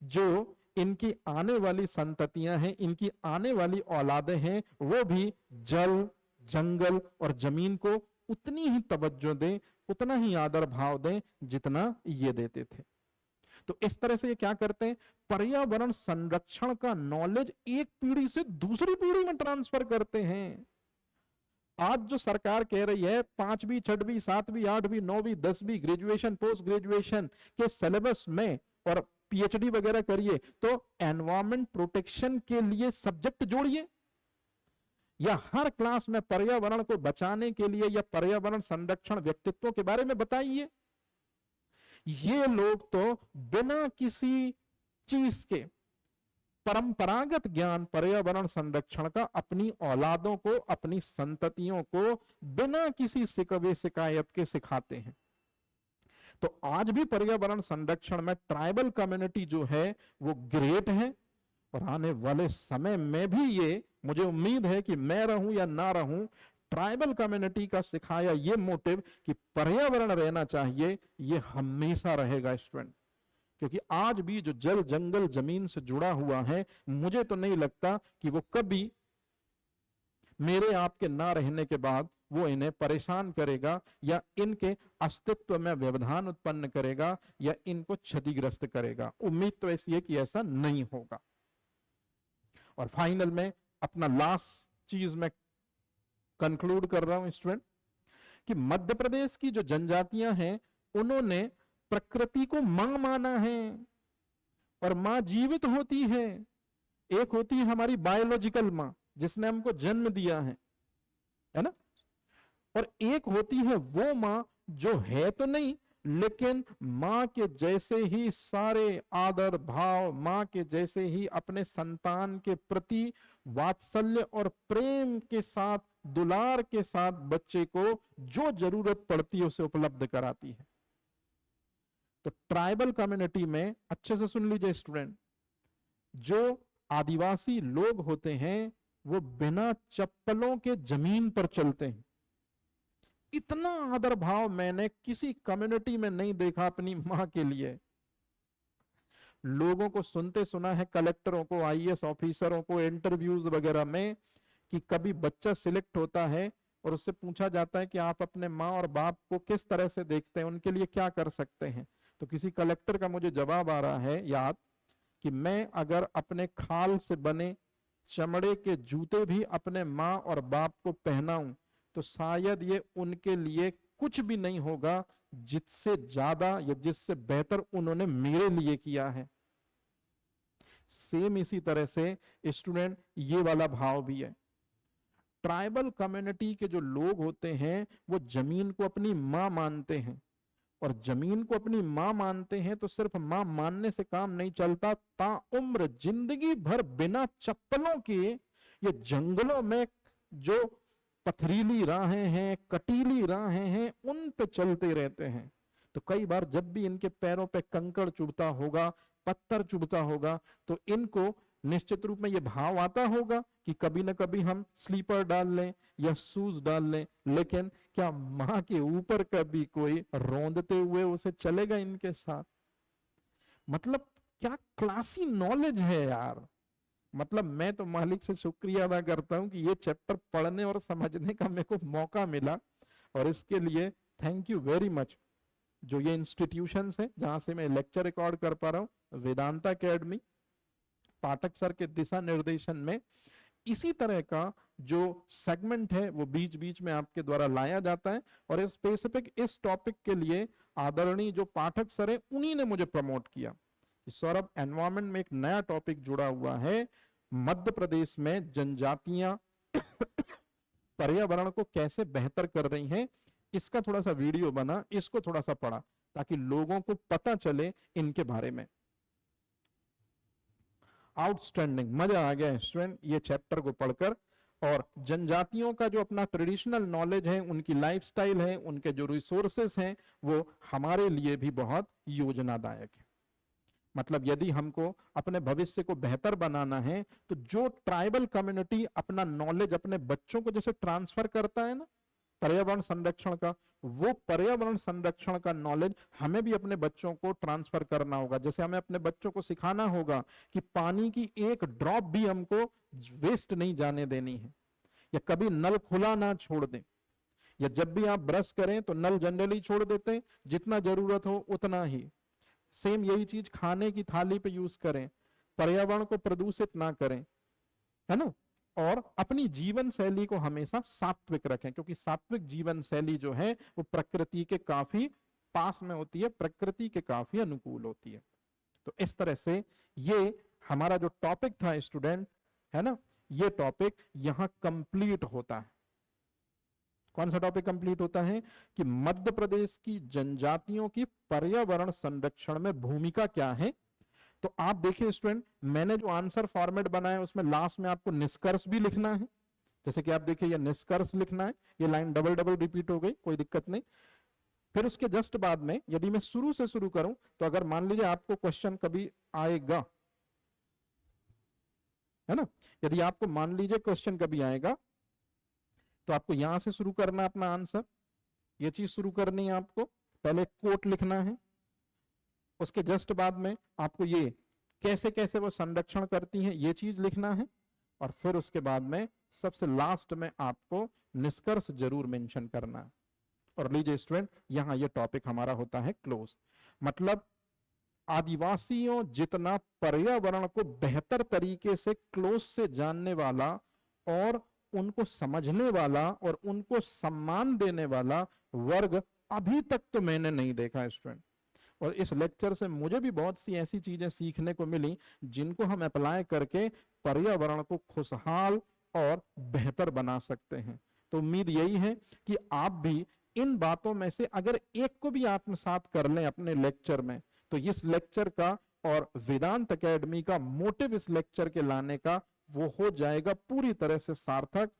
जो इनकी आने वाली संततियां हैं, इनकी आने वाली औलादें हैं, वो भी जल जंगल और जमीन को उतनी ही तवज्जो दें, उतना ही आदर भाव दें जितना ये देते थे। तो इस तरह से ये क्या करते हैं, पर्यावरण संरक्षण का नॉलेज एक पीढ़ी से दूसरी पीढ़ी में ट्रांसफर करते हैं। आज जो सरकार कह रही है 5वीं 6वीं 7वीं 8वीं 9वीं 10वीं ग्रेजुएशन पोस्ट ग्रेजुएशन के सिलेबस में और पीएचडी वगैरह करिए, तो एनवायरमेंट प्रोटेक्शन के लिए सब्जेक्ट जोड़िए, या हर क्लास में पर्यावरण को बचाने के लिए या पर्यावरण संरक्षण व्यक्तित्वों के बारे में बताइए। ये लोग तो बिना किसी चीज के परंपरागत ज्ञान पर्यावरण संरक्षण का अपनी औलादों को, अपनी संततियों को बिना किसी शिकवे शिकायत के सिखाते हैं। तो आज भी पर्यावरण संरक्षण में ट्राइबल कम्युनिटी जो है वो ग्रेट है, और आने वाले समय में भी ये, मुझे उम्मीद है कि मैं रहूं या ना रहूं, ट्राइबल कम्युनिटी का सिखाया ये मोटिव कि पर्यावरण रहना चाहिए, ये हमेशा रहेगा स्टूडेंट। क्योंकि आज भी जो जल जंगल जमीन से जुड़ा हुआ है, मुझे तो नहीं लगता कि वो कभी मेरे आपके ना रहने के बाद वो इन्हें परेशान करेगा या इनके अस्तित्व में व्यवधान उत्पन्न करेगा या इनको क्षतिग्रस्त करेगा। उम्मीद तो ऐसी है कि ऐसा नहीं होगा। और फाइनल में अपना लास्ट चीज मैं कंक्लूड कर रहा हूं स्टूडेंट, कि मध्य प्रदेश की जो जनजातियां हैं उन्होंने प्रकृति को मां माना है, और मां जीवित होती है। एक होती है हमारी बायोलॉजिकल मां जिसने हमको जन्म दिया है ना, और एक होती है वो मां जो है तो नहीं लेकिन मां के जैसे ही सारे आदर भाव, मां के जैसे ही अपने संतान के प्रति वात्सल्य और प्रेम के साथ, दुलार के साथ बच्चे को जो जरूरत पड़ती है उसे उपलब्ध कराती है। तो ट्राइबल कम्युनिटी में अच्छे से सुन लीजिए स्टूडेंट, जो आदिवासी लोग होते हैं वो बिना चप्पलों के जमीन पर चलते हैं। इतना आदर भाव मैंने किसी कम्युनिटी में नहीं देखा अपनी मां के लिए। लोगों को सुनते सुना है, कलेक्टरों को, आईएएस ऑफिसरों को इंटरव्यूज वगैरह में, कि कभी बच्चा सिलेक्ट होता है और उससे पूछा जाता है कि आप अपने माँ और बाप को किस तरह से देखते हैं, उनके लिए क्या कर सकते हैं। तो किसी कलेक्टर का मुझे जवाब आ रहा है याद, कि मैं अगर अपने खाल से बने चमड़े के जूते भी अपने माँ और बाप को पहनाऊं तो शायद ये उनके लिए कुछ भी नहीं होगा जिससे ज्यादा या जिससे बेहतर उन्होंने मेरे लिए किया है। सेम इसी तरह से स्टूडेंट ये वाला भाव भी है। ट्राइबल कम्युनिटी के जो लोग होते हैं वो जमीन को अपनी मां मानते हैं, और जमीन को अपनी मां मानते हैं तो सिर्फ मां मानने से काम नहीं चलता, ताउम्र जिंदगी भर बिना चप्पलों के ये जंगलों में जो पथरीली राहें हैं, कटीली राहें हैं, उन पे चलते रहते हैं। तो कई बार जब भी इनके पैरों पे कंकड़ चुभता होगा, पत्थर चुभता होगा, तो इनको निश्चित रूप में ये भाव आता होगा कि कभी ना कभी हम स्लीपर डाल लें या शूज डाल लें, लेकिन क्या मां के ऊपर कभी कोई रौंदते हुए उसे चलेगा इनके साथ? मतलब क्या क्लासी नॉलेज है यार। मतलब मैं तो मालिक से शुक्रिया अदा करता हूं कि ये चैप्टर पढ़ने और समझने का मेरे को मौका मिला, और इसके लिए थैंक यू वेरी मच। जो ये इंस्टीट्यूशंस है जहां से मैं लेक्चर रिकॉर्ड कर पा रहा हूं, वेदांता एकेडमी, पाठक सर के दिशा निर्देशन में इसी तरह का जो सेगमेंट है वो बीच बीच में आपके द्वारा लाया जाता है, और स्पेसिफिक इस टॉपिक के लिए आदरणीय जो पाठक सर है उन्हीं ने मुझे प्रमोट किया। सौरभ, एनवायरमेंट में एक नया टॉपिक जुड़ा हुआ है, मध्य प्रदेश में जनजातियां पर्यावरण को कैसे बेहतर कर रही हैं, इसका थोड़ा सा वीडियो बना, इसको थोड़ा सा पढ़ा ताकि लोगों को पता चले इनके बारे में। आउटस्टैंडिंग, मजा आ गया स्टूडेंट ये चैप्टर को पढ़कर। और जनजातियों का जो अपना ट्रेडिशनल नॉलेज है, उनकी लाइफस्टाइल है, उनके जो रिसोर्सेस हैं, वो हमारे लिए भी बहुत योजनादायक है। मतलब यदि हमको अपने भविष्य को बेहतर बनाना है तो जो ट्राइबल कम्युनिटी अपना नॉलेज अपने बच्चों को जैसे ट्रांसफर करता है ना पर्यावरण संरक्षण का, वो पर्यावरण संरक्षण का नॉलेज हमें भी अपने बच्चों को ट्रांसफर करना होगा। जैसे हमें अपने बच्चों को सिखाना होगा कि पानी की एक ड्रॉप भी हमको वेस्ट नहीं जाने देनी है, या कभी नल खुला ना छोड़ दें, या जब भी आप ब्रश करें तो नल जनरली छोड़ देते हैं, जितना जरूरत हो उतना ही। सेम यही चीज खाने की थाली पे यूज करें, पर्यावरण को प्रदूषित ना करें, है ना। और अपनी जीवन शैली को हमेशा सात्विक रखें, क्योंकि सात्विक जीवन शैली जो है वो प्रकृति के काफी पास में होती है, प्रकृति के काफी अनुकूल होती है। तो इस तरह से ये हमारा जो टॉपिक था स्टूडेंट, है ना, ये टॉपिक यहां कंप्लीट होता है। कौन सा टॉपिक कंप्लीट होता है कि मध्य प्रदेश की जनजातियों की पर्यावरण संरक्षण में भूमिका क्या है। तो आप देखिए स्टूडेंट, मैंने जो आंसर फॉर्मेट बनाया उसमें लास्ट में आपको निष्कर्ष भी लिखना है। जैसे कि आप देखिए ये निष्कर्ष लिखना है, ये लाइन डबल डबल रिपीट हो गई, कोई दिक्कत नहीं। फिर उसके जस्ट बाद में यदि मैं शुरू से शुरू करूं तो अगर मान लीजिए आपको क्वेश्चन कभी आएगा, है ना, यदि आपको मान लीजिए क्वेश्चन कभी आएगा तो आपको यहां से शुरू करना है अपना आंसर, ये चीज शुरू करनी है आपको। पहले कोट लिखना है, उसके जस्ट बाद में आपको ये कैसे कैसे वो संरक्षण करती हैं ये चीज लिखना है, और फिर उसके बाद में सबसे लास्ट में आपको निष्कर्ष जरूर मेंशन करना। और लीजिए स्टूडेंट, यहां ये टॉपिक हमारा होता है क्लोज। मतलब आदिवासियों जितना पर्यावरण को बेहतर तरीके से क्लोज से जानने वाला और उनको समझने वाला और उनको सम्मान देने वाला वर्ग अभी तक तो मैंने नहीं देखा स्टूडेंट। और इस लेक्चर से मुझे भी बहुत सी ऐसी चीजें सीखने को मिली जिनको हम अप्लाई करके पर्यावरण को खुशहाल और बेहतर बना सकते हैं। तो उम्मीद यही है कि आप भी इन बातों में से अगर एक को भी आत्मसात कर लें अपने लेक्चर में, तो इस लेक्चर का और वेदांत एकेडमी का मोटिव इस लेक्चर के लाने का वो हो जाएगा पूरी तरह से सार्थक।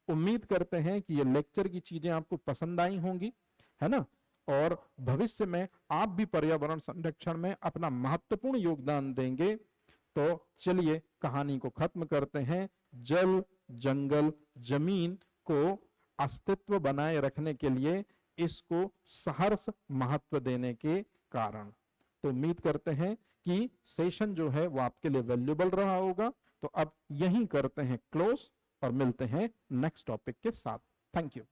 उम्मीद करते हैं कि ये लेक्चर की चीजें आपको पसंद आई होंगी, है ना, और भविष्य में आप भी पर्यावरण संरक्षण में अपना महत्वपूर्ण योगदान देंगे। तो चलिए कहानी को खत्म करते हैं। जल, जंगल, जमीन को अस्तित्व बनाए रखने के लिए इसको सहर्ष महत्व देने के कारण। तो उम्मीद करते हैं कि सेशन जो है वो आपके लिए वैल्यूएबल रहा होगा। तो अब यहीं करते हैं क्लोज और मिलते हैं नेक्स्ट टॉपिक के साथ। Thank you.